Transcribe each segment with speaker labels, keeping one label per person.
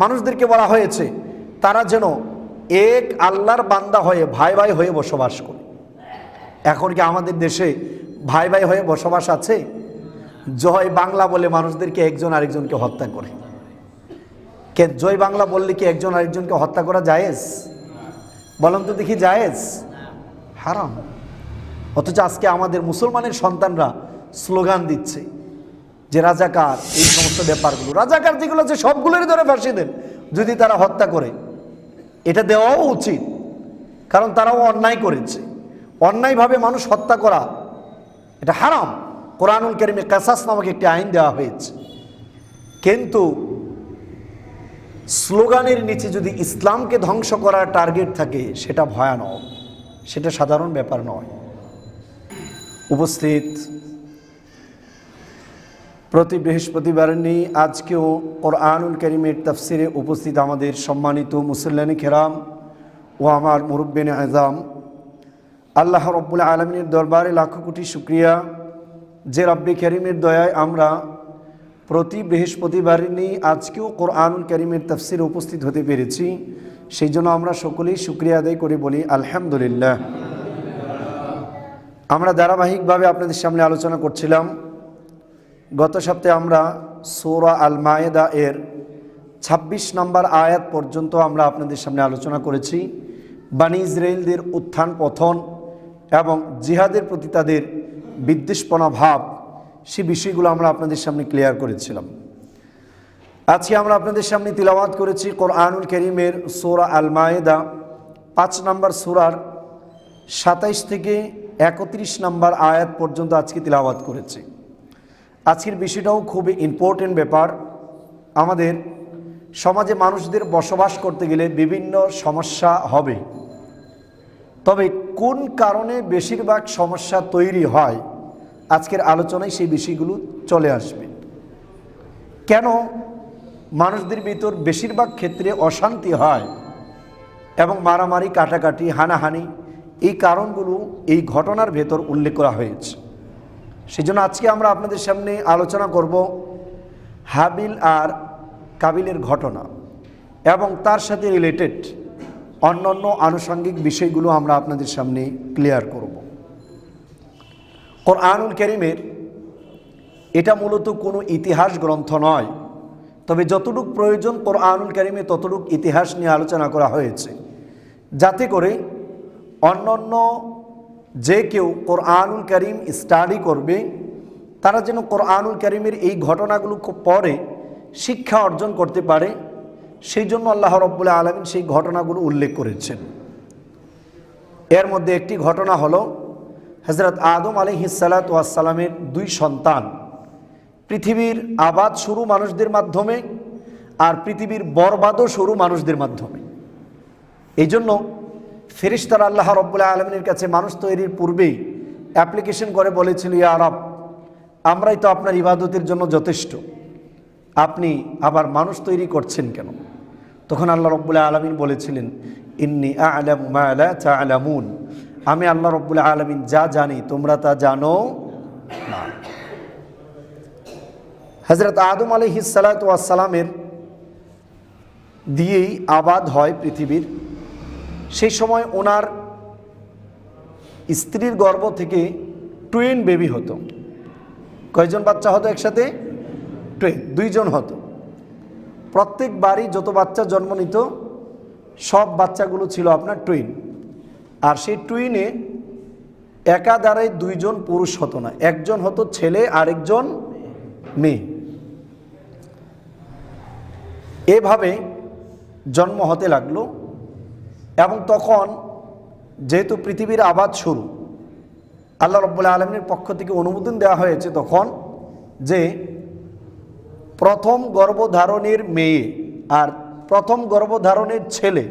Speaker 1: মানুষদেরকে বলা হয়েছে তারা যেন এক আল্লাহর বান্দা হয়ে ভাই ভাই হয়ে বসবাস করে। এখন কি আমাদের দেশে ভাই ভাই হয়ে বসবাস আছে? জয় বাংলা বলে মানুষদেরকে একজন আরেকজনকে হত্যা করে। কে জয় বাংলা বললে কি একজন আরেকজনকে হত্যা করা জায়েজ? বলেন তো দেখি, জায়েজ? হারাম। অথচ আজকে আমাদের মুসলমানের সন্তানরা স্লোগান দিচ্ছে যে রাজাকার, এই সমস্ত ব্যাপারগুলো। রাজাকার যেগুলো আছে সবগুলোরই ধরে ফাঁসি দেন যদি তারা হত্যা করে। এটা দেওয়াও উচিত, কারণ তারাও অন্যায় করেছে। অন্যায়ভাবে মানুষ হত্যা করা এটা হারাম। কোরআনুল কারীমে কিসাস নামক একটি আইন দেওয়া হয়েছে। কিন্তু স্লোগানের নিচে যদি ইসলামকে ধ্বংস করার টার্গেট থাকে সেটা ভয়ানক, সেটা সাধারণ ব্যাপার নয়। উপস্থিত, প্রতি বৃহস্পতিবার নিয়ে আজকেও কোরআনুল কারীমের তাফসিরে উপস্থিত আমাদের সম্মানিত মুসল্লিয়ানে কেরাম ও আমার মুরব্বিনে আযম, আল্লাহ রব্বুল আলামিনের দরবারে লাখো কোটি শুকরিয়া যে রব্বে কারীমের দয়ায় আমরা প্রতি বৃহস্পতিবার নিয়ে আজকেও কোরআনুল কারীমের তাফসিরে উপস্থিত হতে পেরেছি। সেই জন্য আমরা সকলেই শুকরিয়া আদায় করে বলি আলহামদুলিল্লাহ। আমরা ধারাবাহিকভাবে আপনাদের সামনে আলোচনা করছিলাম। গত সপ্তাহে আমরা সূরা আল মায়েদা এর ২৬ নম্বর আয়াত পর্যন্ত আমরা আপনাদের সামনে আলোচনা করেছি। বানি ইসরাইলদের উত্থান পতন এবং জিহাদের প্রতি তাদের বিদ্বেষপনা ভাব, সে বিষয়গুলো আমরা আপনাদের সামনে ক্লিয়ার করেছিলাম। আজকে আমরা আপনাদের সামনে তিলাওয়াত করেছি কোরআনুল কারীমের সূরা আল মায়েদা ৫ নম্বর সূরার ২৭ থেকে ৩১ নম্বর আয়াত পর্যন্ত আজকে তিলাওয়াত করেছি। আজকের বিষয়টাও খুবই ইম্পর্টেন্ট ব্যাপার। আমাদের সমাজে মানুষদের বসবাস করতে গেলে বিভিন্ন সমস্যা হবে, তবে কোন কারণে বেশিরভাগ সমস্যা তৈরি হয় আজকের আলোচনায় সেই বিষয়গুলো চলে আসবে। কেন মানুষদের ভিতর বেশিরভাগ ক্ষেত্রে অশান্তি হয় এবং মারামারি, কাটাকাটি, হানাহানি, এই কারণগুলো এই ঘটনার ভেতর উল্লেখ করা হয়েছে। সেজন্য আজকে আমরা আপনাদের সামনে আলোচনা করব হাবিল আর কাবিলের ঘটনা এবং তার সাথে রিলেটেড অন্যান্য আনুষঙ্গিক বিষয়গুলো আমরা আপনাদের সামনে ক্লিয়ার করব। কোরআনুল কারীমের এটা মূলত কোনো ইতিহাস গ্রন্থ নয়, তবে যতটুকু প্রয়োজন কোরআনুল কারীমে ততটুকু ইতিহাস নিয়ে আলোচনা করা হয়েছে, যাতে করে অন্যান্য যে কেউ কোরআনুল কারীম স্টাডি করবে তারা যেন কোরআনুল কারীমের এই ঘটনাগুলো পড়ে শিক্ষা অর্জন করতে পারে। সেই জন্য আল্লাহ রাব্বুল আলামিন সেই ঘটনাগুলো উল্লেখ করেছেন। এর মধ্যে একটি ঘটনা হলো হযরত আদম আলাইহিস সালাতু ওয়াস সালামের ২ সন্তান। পৃথিবীর আবাদ শুরু মানুষদের মাধ্যমে আর পৃথিবীর বরবাদও শুরু মানুষদের মাধ্যমে। এই জন্য ফেরেশতারা আল্লাহ রাব্বুল আলামিনের কাছে মানুষ তৈরির পূর্বেই অ্যাপ্লিকেশন করে বলেছিল, ইয়া রব, আমরাই তো আপনার ইবাদতের জন্য যথেষ্ট, আপনি আবার মানুষ তৈরি করছেন কেন? তখন আল্লাহ রাব্বুল আলামিন বলেছিলেন, ইন্নী আ'লামু মা লা তা'লামুন, আমি আল্লাহ রাব্বুল আলামিন যা জানি তোমরা তা জানো না। হযরত আদম আলাইহিস সালাতু ওয়াস সালামের দিয়েই আবাদ হয় পৃথিবীর। সেই সময় ওনার স্ত্রীর গর্ভ থেকে টুইন বেবি হতো। কয়জন বাচ্চা হতো একসাথে? টুইন, 2 জন হতো। প্রত্যেক বাড়ি যত বাচ্চা জন্ম নিত সব বাচ্চাগুলো ছিল আপনার টুইন। আর সেই টুইনে একাধারে 2 জন পুরুষ হতো না, একজন হতো ছেলে আরেকজন মেয়ে। এভাবে জন্ম হতে লাগলো এবং তখন যেহেতু পৃথিবীর আবাদ শুরু, আল্লাহ রাব্বুল আলামিনের পক্ষ থেকে অনুমোদন দেওয়া হয়েছে তখন যে প্রথম গর্ভধারণের মেয়ে আর প্রথম গর্ভধারণের ছেলে,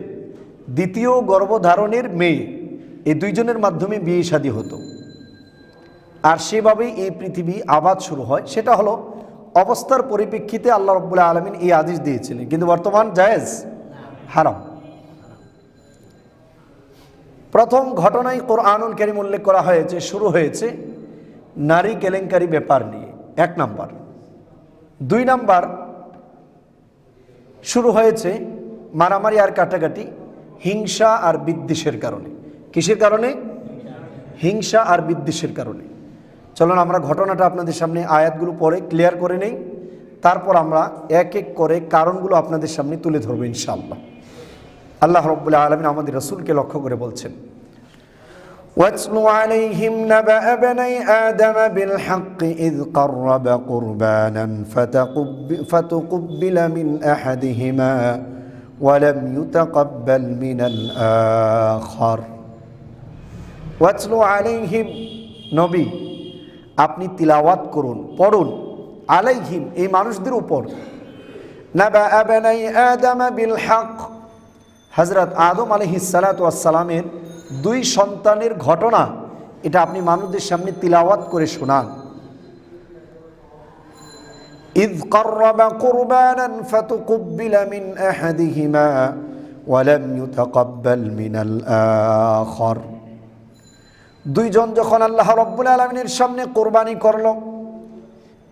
Speaker 1: দ্বিতীয় গর্ভধারণের মেয়ে, এই 2 জনের মাধ্যমে বিয়ে শাদী হতো। আর সেভাবেই এই পৃথিবী আবাদ শুরু হয়। সেটা হলো অবস্থার পরিপ্রেক্ষিতে আল্লাহ রাব্বুল আলামিন এই আদেশ দিয়েছিলেন, কিন্তু বর্তমান জায়েজ, হারাম। প্রথম ঘটনায় কোরআনুল কারীম উল্লেখ করা হয়েছে, শুরু হয়েছে নারী কেলেঙ্কারি ব্যাপার নিয়ে, 1 নাম্বার। 2 নাম্বার, শুরু হয়েছে মারামারি আর কাটাকাটি, হিংসা আর বিদ্বেষের কারণে। কিসের কারণে? হিংসা আর বিদ্বেষের কারণে। চলুন আমরা ঘটনাটা আপনাদের সামনে আয়াতগুলো পড়ে ক্লিয়ার করে নেই, তারপর আমরা এক এক করে কারণগুলো আপনাদের সামনে তুলে ধরবো ইনশাআল্লাহ। আল্লাহ রাব্বুল আলামিন আমাদের রাসূলকে লক্ষ্য করে বলছেন, وَاتْلُ عَلَيْهِمْ نَبَأَ بَنِي آدَمَ بِالْحَقِّ إِذْ قَرَّبَا قُرْبَانًا فَتُقُبِّلَ مِنْ أَحَدِهِمَا وَلَمْ يُتَقَبَّلْ مِنَ الْآخَرِ وَاتْلُ عَلَيْهِمْ, নবী আপনি তিলাওয়াত করুন, পড়ুন, আলাইহিম এই মানুষদের উপর, নাবাআ বানি আদম বিল হক, হযরত আদম আলাইহিস সালাতু ওয়াস সালামের দুই সন্তানের ঘটনা, এটা আপনি মানুষদের সামনে তিলাওয়াত করে শোনান। ইয ক্বাররাবা কুরবানান ফাতুকুব্বিলা মিন আহাদিহিমা ওয়া লাম ইউতাকাব্বাল মিনাল আখার, দুইজন যখন আল্লাহ রাব্বুল আলামিনের সামনে কোরবানি করলো,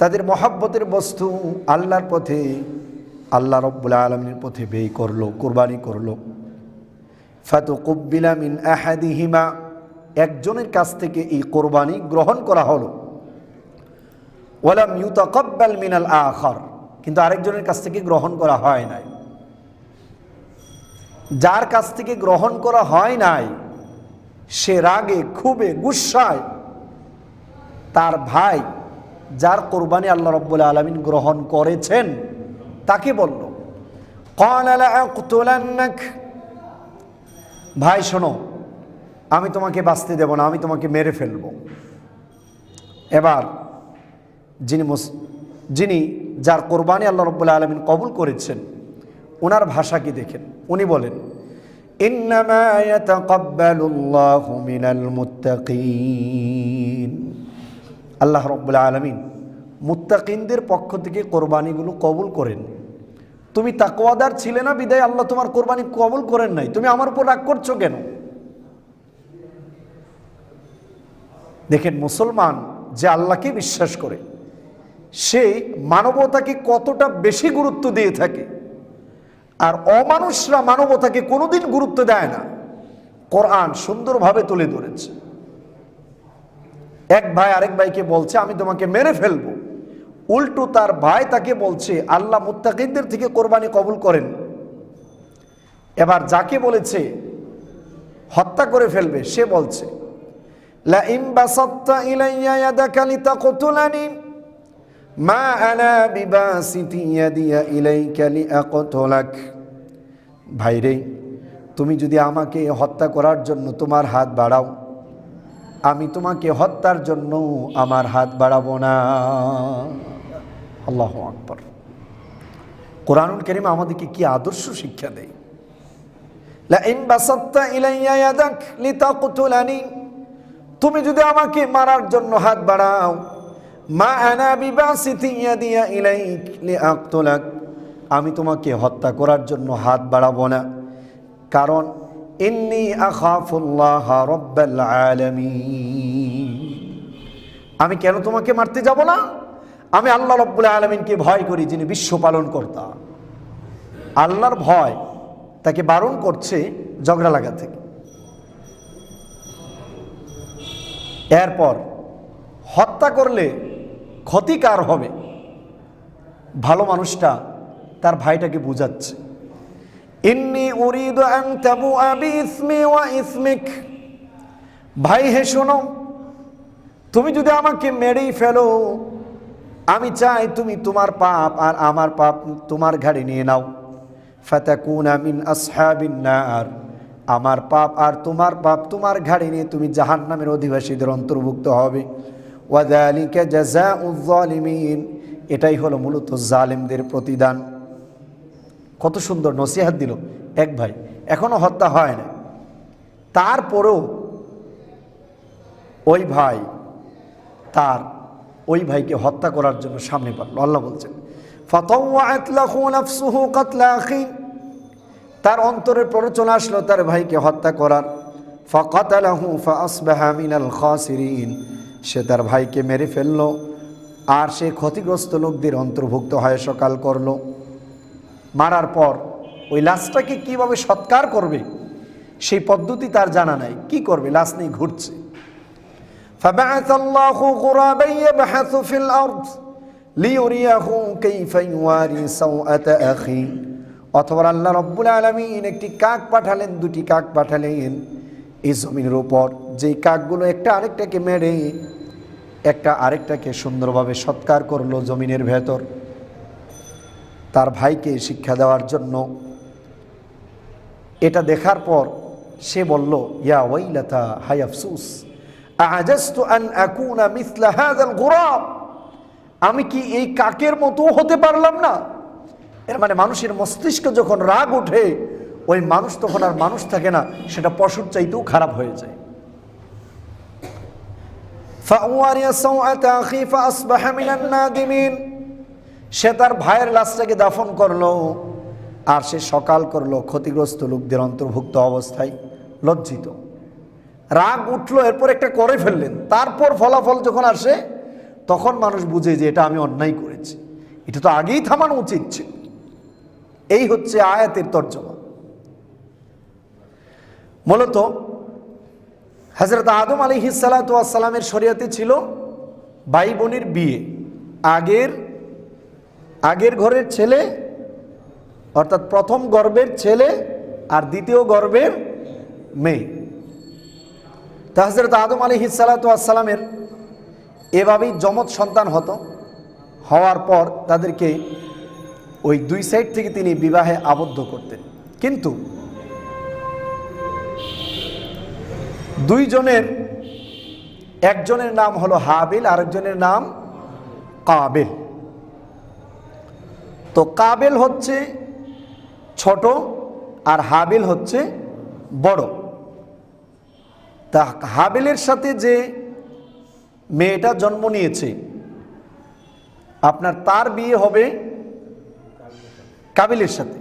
Speaker 1: তাদের মহব্বতের বস্তু আল্লাহর পথে, আল্লাহ রাব্বুল আলামিনের পথে ব্যয় করলো, কোরবানি করলো। ফাতুকুব্বিলা মিন আহাদিহিমা, একজনের কাছ থেকে এই কোরবানি গ্রহণ করা হলো, ওয়ালাম ইউতাকাব্বাল মিনাল আখার, কিন্তু আরেকজনের কাছ থেকে গ্রহণ করা হয় নাই। যার কাছ থেকে গ্রহণ করা হয় নাই সে রাগে ক্ষোভে গুসায় তার ভাই যার কোরবানি আল্লাহ রাব্বুল আলামিন গ্রহণ করেছেন তাকে বলল, ক্বালা লাআকতুলান্নাক, ভাই শোনো, আমি তোমাকে বাঁচতে দেব না, আমি তোমাকে মেরে ফেলব। এবার যিনি যার কোরবানি আল্লাহ রাব্বুল আলামিন কবুল করেছেন ওনার ভাষা কি দেখেন, উনি বলেন, ইন্নামা ইয়াতাকাব্বালুল্লাহু মিনাল মুত্তাকিন, আল্লাহ রাব্বুল আলামিন মুত্তাকিনদের পক্ষ থেকে কোরবানিগুলো কবুল করেন। তুমি তাকওয়াদার ছিলে না বিদায় আল্লাহ তোমার কোরবানি কবুল করেন নাই, তুমি আমার উপর রাগ করছো কেন? দেখেন মুসলমান যে আল্লাহকে বিশ্বাস করে সে মানবতাকে কতটা বেশি গুরুত্ব দিয়ে থাকে, আর অমানুষরা মানবতাকে কোনোদিন গুরুত্ব দেয় না। কোরআন সুন্দরভাবে তুলে ধরেছে। এক ভাই আরেক ভাইকে বলছে আমি তোমাকে মেরে ফেলবো, উল্টো তার ভাই তাকে বলছে আল্লাহ মুত্তাকিনদের থেকে কোরবানি কবুল করেন। এবার যাকে বলেছে হত্যা করে ফেলবে সে বলছে, লা ইন বাসাত্তা ইলাইয়া ইয়াদাকা লিতাকতুলানি মা আনা বিবাসিতি ইয়াদিয়া ইলাইকা লিআকতুলাক, ভাইরে তুমি যদি আমাকে হত্যা করার জন্য তোমার হাত বাড়াও, আমি তোমাকে হত্যার জন্য আমার হাত বাড়াবো না। আল্লাহু আকবার। কোরআনুল কারীম আমাদেরকে কি আদর্শ শিক্ষা দেয়। লা ইন বাসাত্তা ইলাইয়া ইয়াদাক লিতাকতুলানি, তুমি যদি আমাকে মারার জন্য হাত বাড়াও, মা আনা বিবাসিতি ইয়াদিয়া ইলাইক লিআকতুলাক, আমি তোমাকে হত্যা করার জন্য হাত বাড়াবো না, কারণ ইন্নী আখাফুল্লাহ রাব্বাল আলামিন, আমি কেন তোমাকে মারতে যাব না? আমি আল্লাহ রাব্বুল আলামিনকে ভয় করি, যিনি বিশ্ব পালন কর্তা। আল্লাহর ভয় তাকে বারণ করছে ঝগড়া লাগা থেকে। এরপর হত্যা করলে ক্ষতি কার হবে? ভালো মানুষটা তার ভাইটাকে বুঝাচ্ছে, ইন্নী উরিদু আন তাবুআ বিইসমি ওয়া ইসমিক, ভাই হে শোনো, তুমি যদি আমাকে মেরেই ফেলো, আমি চাই তুমি তোমার পাপ আর আমার পাপ তোমার ঘাড়ে নিয়ে নাও। ফাতাকুনা মিন আসহাবিন নার, আমার পাপ আর তোমার পাপ তোমার ঘাড়ে নিয়ে তুমি জাহান্নামের অধিবাসীদের অন্তর্ভুক্ত হবে। ওয়া যালিকা জাযাউয যালিমিন, এটাই হলো মূলত জালেমদের প্রতিদান। কত সুন্দর নসিহত দিল এক ভাই, এখনো হত্যা হয় না, তারপরেও ওই ভাই তার ওই ভাইকে হত্যা করার জন্য সামনে পারল। আল্লাহ বলছেন, ফাতাওয়াআত লাহু নাফসুহু কাতলা আখি, তার অন্তরের প্ররোচনা আসলো তার ভাইকে হত্যা করার। ফাকাতালাহু ফাআসবাহা মিনাল খাসিরিন, সে তার ভাইকে মেরে ফেললো আর সে ক্ষতিগ্রস্ত লোকদের অন্তর্ভুক্ত হয়ে সকাল করলো। মারার পর ওই লাশটাকে কিভাবে সৎকার করবে সেই পদ্ধতি তার জানা নাই। কি করবে? লাশ নিয়ে ঘুরছে। فبعث الله غرابا يبحث في الأرض ليريه كيف يواري سوءة أخيه। অথবা আল্লাহ রাব্বুল আলামিন একটি কাক পাঠালেন, দুটি কাক পাঠালেন এই জমিনের উপর, যেই কাকগুলো একটা আরেকটাকে মেরে একটা আরেকটাকে সুন্দরভাবে সৎকার করলো জমিনের ভেতর, তার ভাইকে শিক্ষা দেওয়ার জন্য। এটা দেখার পর সে বলল, ইয়া ওয়াইলাতা, হায় আফসোস, আ'জাজতু আন আকুনা মিসলা হাযাল গুরাব, আমি কি এই কাকের মতো হতে পারলাম না? এর মানে মানুষের মস্তিষ্কে যখন রাগ ওঠে ওই মানুষ তখন আর মানুষ থাকে না, সেটা পশুর চাইতেও খারাপ হয়ে যায়। ফাওয়ারিয়া সাওআতা আখি ফাসবাহা মিনান নাদিমিন, সে তার ভাইয়ের লাশটাকে দাফন করলো আর সে সকাল করলো ক্ষতিগ্রস্ত লোকদের অন্তর্ভুক্ত অবস্থায়, লজ্জিত। রাগ উঠলো, এরপর একটা করে ফেললেন, তারপর ফলাফল যখন আসে তখন মানুষ বুঝে যে এটা আমি অন্যায় করেছি, এটা তো আগেই থামানো উচিত ছিল। এই হচ্ছে আয়াতের তর্জমা। মূলত হযরত আদম আলাইহিস সালাতু ওয়াস সালামের শরীয়তে ছিল ভাই বোনের বিয়ে, আগের ঘরের ছেলে অর্থাৎ প্রথম গর্ভের ছেলে আর দ্বিতীয় গর্ভের মেয়ে। তা হযরত আদম আলাইহিস সালাতু ওয়াস সালামের এভাবেই যমজ সন্তান হতো। হওয়ার পর তাদেরকে ওই দুই সাইড থেকে তিনি বিবাহে আবদ্ধ করতেন। কিন্তু দুইজনের, একজনের নাম হলো হাবিল, আরেকজনের নাম কাবিল। তো কাবিল হচ্ছে ছোট আর হাবিল হচ্ছে বড়। তা হাবিলের সাথে যে মেয়েটা জন্ম নিয়েছে আপনার, তার বিয়ে হবে কাবিলের সাথে,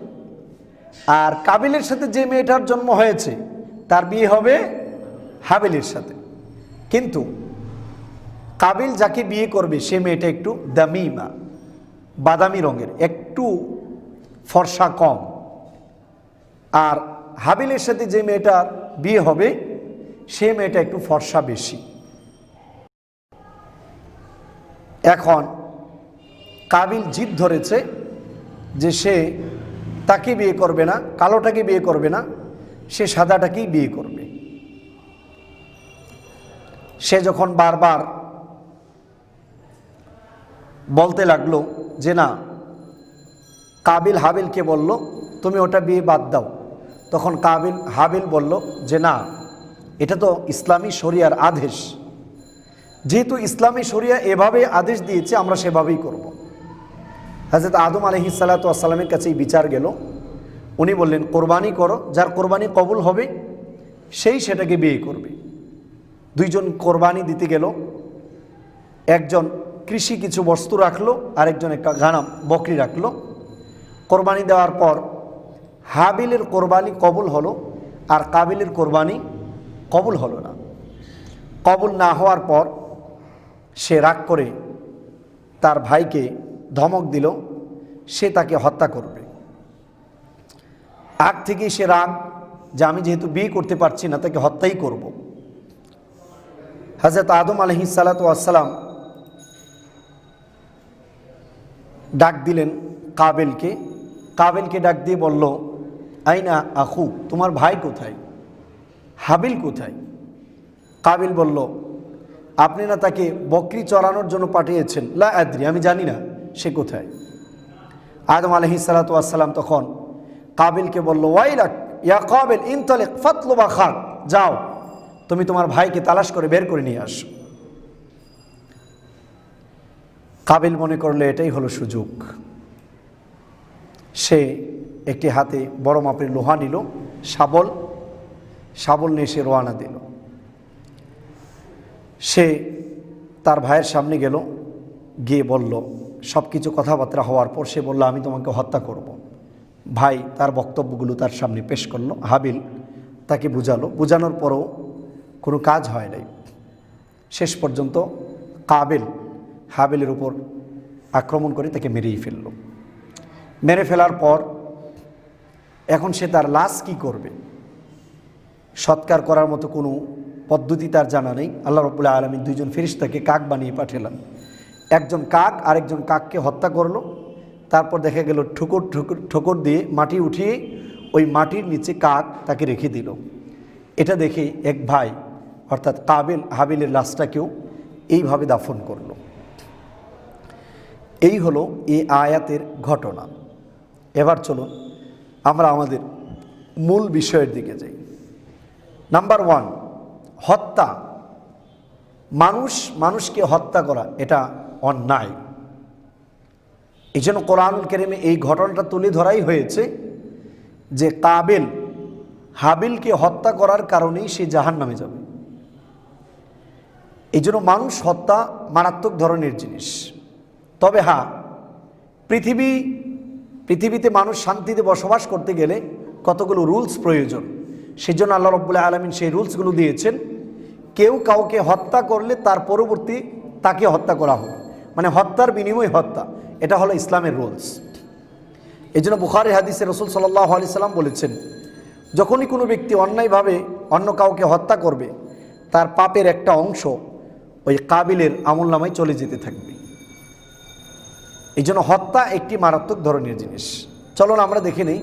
Speaker 1: আর কাবিলের সাথে যে মেয়েটার জন্ম হয়েছে তার বিয়ে হবে হাবিলের সাথে। কিন্তু কাবিল যাকে বিয়ে করবে সে মেয়েটা একটু দামিমা, বাদামি রঙের, একটু ফর্সা কম, আর হাবিলের সাথে যে মেয়েটার বিয়ে হবে সে মেয়েটা একটু ফর্সা বেশি। এখন কাবিল জিদ ধরেছে যে সে তাকে বিয়ে করবে না, কালোটাকে বিয়ে করবে না, সে সাদাটাকেই বিয়ে করবে। সে যখন বারবার বলতে লাগলো যে না, কাবিল হাবিলকে বলল তুমি ওটা বিয়ে বাদ দাও, তখন হাবিল বলল যে না, এটা তো ইসলামী শরিয়ার আদেশ, যেহেতু ইসলামী শরিয়া এভাবে আদেশ দিয়েছে আমরা সেভাবেই করব। হযরত আদম আলাইহিস সালাতু ওয়াস সালামের কাছেই বিচার গেল। উনি বললেন কোরবানি করো, যার কোরবানি কবুল হবে সেই সেটাকে বিয়ে করবে। দুইজন কোরবানি দিতে গেল, একজন কৃষি কিছু বস্তু রাখলো, আরেকজন একটা গানাম বকরি রাখলো। কোরবানি দেওয়ার পর হাবিলের কোরবানি কবুল হলো আর কাবিলের কোরবানি কবুল হলো না। কবুল না হওয়ার পর সে রাগ করে তার ভাইকে ধমক দিল সে তাকে হত্যা করবে। আগ থেকেই সে রাগ যে আমি যেহেতু বিয়ে করতে পারছি না তাকে হত্যাই করব। হযরত আদম আলাইহিস সালাতু ওয়াস সালাম ডাক দিলেন কাবিলকে ডাক দিয়ে বলল, আইনা আখু, তোমার ভাই কোথায়, হাবিল কোথায়? কাবিল বলল, আপনি না তাকে বকরি চড়ানোর জন্য পাঠিয়েছেন? লা আদ্রি, আমি জানি না সে কোথায়। আদম আলাইহিস সালাতু ওয়াস সালাম তখন কাবিলকে বলল, ওয়াইলাক ইয়া কাবিল ইনতালিক ফাতলুবা খাক, যাও তুমি তোমার ভাইকে তালাশ করে বের করে নিয়ে আসো। কাবিল মনে করলে এটাই হলো সুযোগ। সে একটি হাতে বড় মাপের লোহা নিল, শাবল নিয়ে সে রওনা দিল। সে তার ভাইয়ের সামনে গেল, গিয়ে বলল, সব কিছু কথাবার্তা হওয়ার পর সে বলল আমি তোমাকে হত্যা করব। ভাই তার বক্তব্যগুলো তার সামনে পেশ করলো। হাবিল তাকে বোঝানোর পরও কোনো কাজ হয় নাই। শেষ পর্যন্ত কাবিল হাবিলের উপর আক্রমণ করে তাকে মেরেই ফেলল। মেরে ফেলার পর এখন সে তার লাশ কি করবে? সৎকার করার মতো কোনো পদ্ধতি তার জানা নেই। আল্লাহ রাব্বুল আলামিন দুইজন ফেরেশতাকে কাক বানিয়ে পাঠালেন। একজন কাক আরেকজন কাককে হত্যা করলো। তারপর দেখা গেল ঠুকর ঠুকর ঠোকর দিয়ে মাটি উঠিয়ে ওই মাটির নিচে কাক তাকে রেখে দিল। এটা দেখে এক ভাই অর্থাৎ কাবিল হাবিলের লাশটাকেও এইভাবে দাফন করলো। এই হলো এই আয়াতের ঘটনা। এবার চলুন আমরা আমাদের মূল বিষয়ের দিকে যাই। নাম্বার 1, হত্যা। মানুষকে হত্যা করা এটা অন্যায়। এই জন্য কোরআনুল কারীমে এই ঘটনাটা তুলে ধরাই হয়েছে যে কাবিল হাবিলকে হত্যা করার কারণেই সে জাহান্নামে যাবে। এই জন্য মানুষ হত্যা মারাত্মক ধরনের জিনিস। তবে হ্যাঁ, পৃথিবীতে মানুষ শান্তিতে বসবাস করতে গেলে কতগুলো রুলস প্রয়োজন। সেজন্য আল্লাহ রাব্বুল আলামিন সেই রুলসগুলো দিয়েছেন। কেউ কাউকে হত্যা করলে তার পরবর্তী তাকে হত্যা করা হবে, মানে হত্যার বিনিময়ে হত্যা। এটা হলো ইসলামের রুলস। এই জন্য বুখারী হাদিসে রাসূল সাল্লাল্লাহু আলাইহি সাল্লাম বলেছেন, যখনই কোনো ব্যক্তি অন্যায়ভাবে অন্য কাউকে হত্যা করবে তার পাপের একটা অংশ ওই কাবিলের আমলনামায় চলে যেতে থাকবে। এই জন্য হত্যা একটি মারাত্মক ধরনের জিনিস। চলুন আমরা দেখে নিই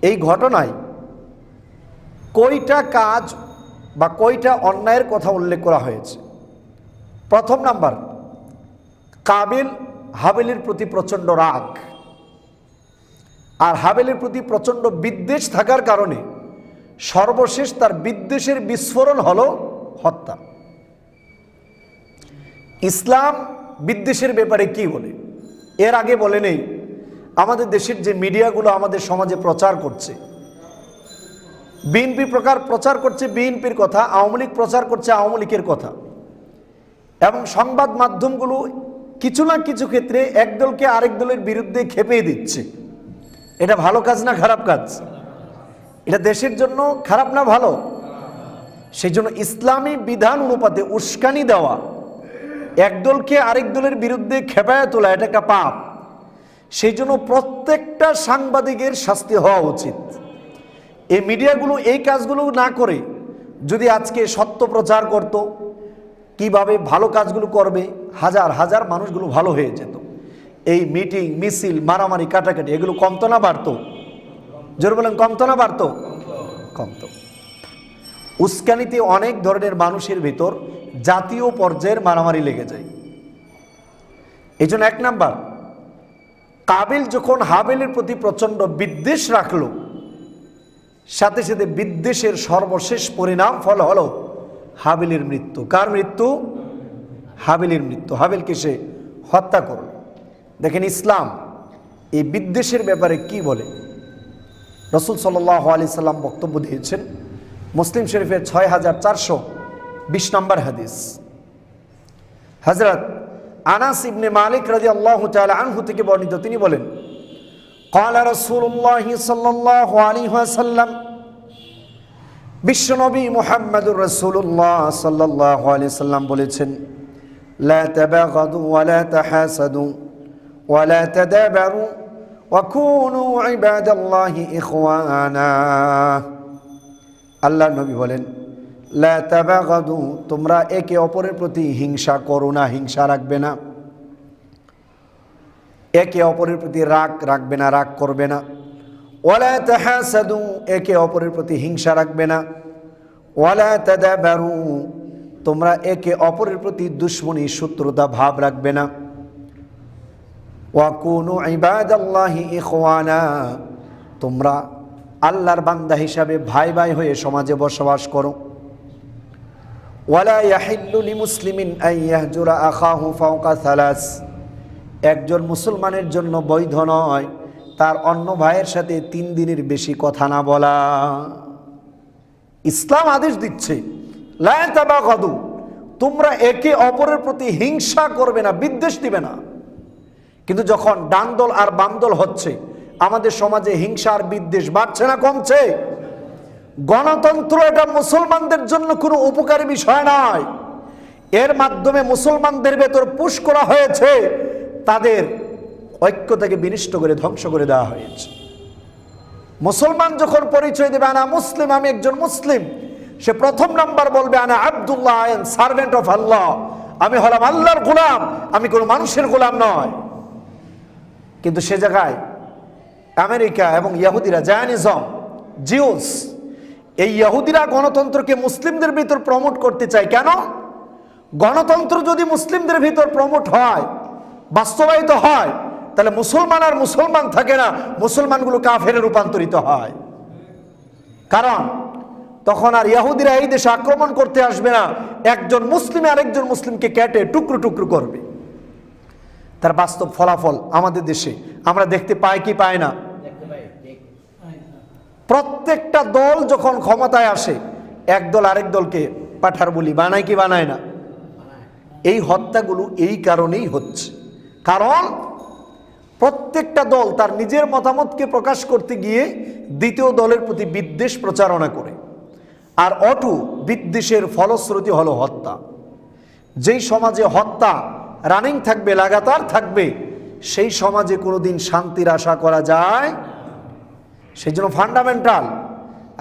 Speaker 1: এই ঘটনায় কয়টা কাজ বা কয়টা অন্যায়ের কথা উল্লেখ করা হয়েছে। প্রথম নাম্বার, কাবিল হাবিলের প্রতি প্রচণ্ড রাগ আর হাবিলের প্রতি প্রচণ্ড বিদ্বেষ থাকার কারণে সর্বশেষ তার বিদ্বেষের বিস্ফোরণ হলো হত্যা। ইসলাম বিদ্বেষের ব্যাপারে কি বলে এর আগে বলে নেই। আমাদের দেশের যে মিডিয়াগুলো আমাদের সমাজে প্রচার করছে, বিএনপি প্রচার করছে বিএনপির কথা, আওয়ামী লীগ প্রচার করছে আওয়ামী লীগের কথা, এবং সংবাদ মাধ্যমগুলো কিছু না কিছু ক্ষেত্রে এক দলকে আরেক দলের বিরুদ্ধে খেপিয়ে দিচ্ছে। এটা ভালো কাজ না খারাপ কাজ? এটা দেশের জন্য খারাপ না ভালো? সেই জন্য ইসলামী বিধান অনুপাতে উস্কানি দেওয়া, একদলকে আরেক দলের বিরুদ্ধে খেপায় তোলা, এটা একটা পাপ। সেই জন্য প্রত্যেকটা সাংবাদিকের শাস্তি হওয়া উচিত। এই মিডিয়াগুলো এই কাজগুলো না করে যদি আজকে সত্য প্রচার করত, কিভাবে ভালো কাজগুলো করবে, হাজার হাজার মানুষগুলো ভালো হয়ে যেত। এই মিটিং মিছিল মারামারি কাটাকাটি এগুলো কমতো না বাড়তো? জোর বলেন, কমতো না বাড়তো? কমতো। উস্কানিতে অনেক ধরনের মানুষের ভিতর জাতীয় পর্যায়ের মারামারি লেগে যায়। এই জন্য 1 নাম্বার, কাবিল যখন হাবিলের প্রতি প্রচণ্ড বিদ্বেষ রাখলো, সাথে সাথে বিদ্বেষের সর্বশেষ পরিণাম ফল হলো হাবিলের মৃত্যু। কার মৃত্যু? হাবিলের মৃত্যু। হাবিলকে সে হত্যা করল। দেখেন ইসলাম এই বিদ্বেষের ব্যাপারে কি বলে। রাসূল সাল্লাল্লাহু আলাইহি সাল্লাম বক্তব্য দিয়েছেন, মুসলিম শরীফের 6420 নম্বর হাদিস। হযরত আনাস ইবনে মালিক রাদিয়াল্লাহু তাআলা আনহু থেকে বর্ণিত, তিনি বলেন, ক্বালা রাসূলুল্লাহ সাল্লাল্লাহু আলাইহি ওয়াসাল্লাম, বিশ্বনবী মুহাম্মদুর রাসূলুল্লাহ সাল্লাল্লাহু আলাইহি ওয়াসাল্লাম বলেছেন, লা তাবাগাদু ওয়া লা তাহাসাদু ওয়া লা তাদাবারু ওয়া কুনু ইবাদাল্লাহি ইখওয়ানা। আল্লাহর নবী বলেন, লা তাবাগাদু, তোমরা একে অপরের প্রতি হিংসা করো না, হিংসা রাখবে না। একে অপরের প্রতি রাগ রাখবে না, রাগ করবে না। ওয়ালা তাহাসাদু, একে অপরের প্রতি হিংসা রাখবে না। ওয়ালা তাদাবারু, তোমরা একে অপরের প্রতি দুশমনী শত্রুতা ভাব রাখবে না। ওয়া কুনু ইবাদাল্লাহি ইখওয়ানা, তোমরা আল্লাহর বান্দা হিসাবে ভাই ভাই হয়ে সমাজে বসবাস করো। ওয়ালা ইয়াহিল্লু লিমুসলিমিন আন ইয়াহজুরা আখাহু ফাওকা সালাস, একজন মুসলমানের জন্য বৈধ নয় তার অন্য ভাইয়ের সাথে 3 দিনের বেশি কথা না বলা। ইসলাম আদেশ দিচ্ছে, লা তাবাগাদু, তোমরা একে অপরের প্রতি হিংসা করবে না, বিদ্বেষ দিবে না। কিন্তু যখন ডান দল আর বাম দল হচ্ছে, আমাদের সমাজে হিংসা আর বিদ্বেষ বাড়ছে না কমছে? গণতন্ত্র এটা মুসলমানদের জন্য কোনো উপকারী বিষয় নয়। এর মাধ্যমে মুসলমানদের ভেতর পুশ করা হয়েছে, তাদের ঐক্যতাকে বিনষ্ট করে ধ্বংস করে দেওয়া হয়েছে। মুসলমান যখন পরিচয় দেবে আনা মুসলিম, আমি একজন মুসলিম, সে প্রথম নাম্বার বলবে আনা আব্দুল্লাহ, I am servant of Allah, আমি হলাম আল্লাহর গোলাম, আমি কোনো মানুষের গোলাম নয়। কিন্তু সে জায়গায় আমেরিকা এবং ইহুদিরা, জায়নিজম, জিউস, এই ইহুদিরা গণতন্ত্রকে মুসলিমদের ভিতর প্রমোট করতে চায়। কেন? গণতন্ত্র যদি মুসলিমদের ভিতর প্রমোট হয়, বাস্তবায়িত হয়, তাহলে মুসলমান আর মুসলমান থাকে না, মুসলমানগুলো কাফেরে রূপান্তরিত হয়। কারণ তখন আর ইহুদিরা এই দেশে আক্রমণ করতে আসবে না, একজন মুসলিম আরেকজন মুসলিমকে কেটে টুকরো টুকরো করবে। তার বাস্তব ফলাফল আমাদের দেশে আমরা দেখতে পাই কি পাই না? প্রত্যেকটা দল যখন ক্ষমতায় আসে, এক দল আরেক দলকে পাঠার বলি বানায় কি বানায় না? এই হত্যাগুলো এই কারণেই হচ্ছে, কারণ প্রত্যেকটা দল তার নিজের মতামতকে প্রকাশ করতে গিয়ে দ্বিতীয় দলের প্রতি বিদ্বেষ প্রচারণা করে, আর অটু বিদ্বেষের ফলশ্রুতি হলো হত্যা। যেই সমাজে হত্যা রানিং থাকবে, লাগাতার থাকবে, সেই সমাজে কোনোদিন শান্তির আশা করা যায়। সেই জন্য ফান্ডামেন্টাল,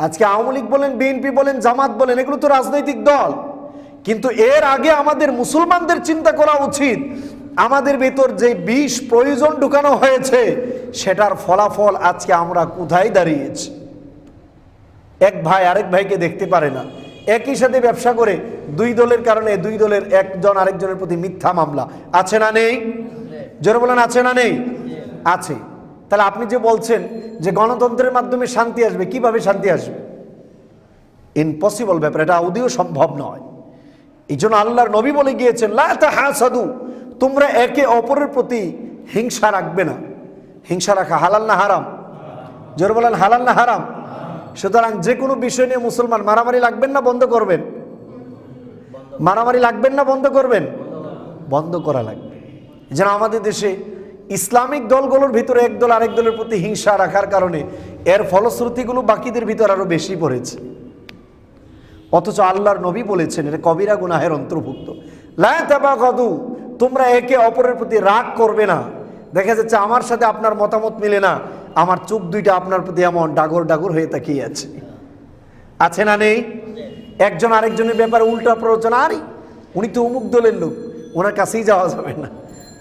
Speaker 1: আজকে আওয়ামী লীগ বলেন, বিএনপি বলেন, জামাত বলেন, এগুলো তো রাজনৈতিক দল, কিন্তু এর আগে আমাদের মুসলমানদের চিন্তা করা উচিত আমাদের ভেতর যে বিষ প্রয়োজন ঢুকানো হয়েছে সেটার ফলাফল আজকে আমরা কোথায় দাঁড়িয়েছি। এক ভাই আরেক ভাইকে দেখতে পারে না, একই সাথে ব্যবসা করে, দুই দলের কারণে দুই দলের একজন আরেকজনের প্রতি মিথ্যা মামলা আছে না নেই? জোরে বলেন আছে না নেই? আছে। তাহলে আপনি যে বলছেন যে গণতন্ত্রের মাধ্যমে শান্তি আসবে, কিভাবে শান্তি আসবে? ইম্পসিবল ব্যাপার, এটা আদৌ সম্ভব নয়। এই জন্য আল্লাহর নবী বলে গিয়েছেন, লা তাহাসাদু, তোমরা একে অপরের প্রতি হিংসা রাখবে না। হিংসা রাখা হালাল না হারাম? জোরে বলেন হালাল না হারাম? সুতরাং যে কোনো বিষয় নিয়ে মুসলমান মারামারি লাগবেন না বন্ধ করবেন? মারামারি লাগবেন না বন্ধ করবেন? বন্ধ করা লাগবে। যেন আমাদের দেশে ইসলামিক দলগুলোর ভিতরে এক দল আরেক দলের প্রতি হিংসা রাখার কারণে এর ফলশ্রুতিগুলো বাকিদের ভিতর আরো বেশি পড়েছে। অথচ আল্লাহর নবী বলেছেন এটা কবিরা গুনাহের অন্তর্ভুক্ত। লা তাবাগাদু, তোমরা একে অপরের প্রতি রাগ করবে না। দেখা যাচ্ছে আমার সাথে আপনার মতামত মিলে না, আমার চোখ দুইটা আপনার প্রতি এমন ডাগর ডাগর হয়ে তাকিয়ে আছে। আছে না নেই? একজন আরেকজনের ব্যাপারে উল্টা প্ররোচনা, আরে উনি তো অমুক দলের লোক, ওনার কাছেই যাওয়া যাবে না,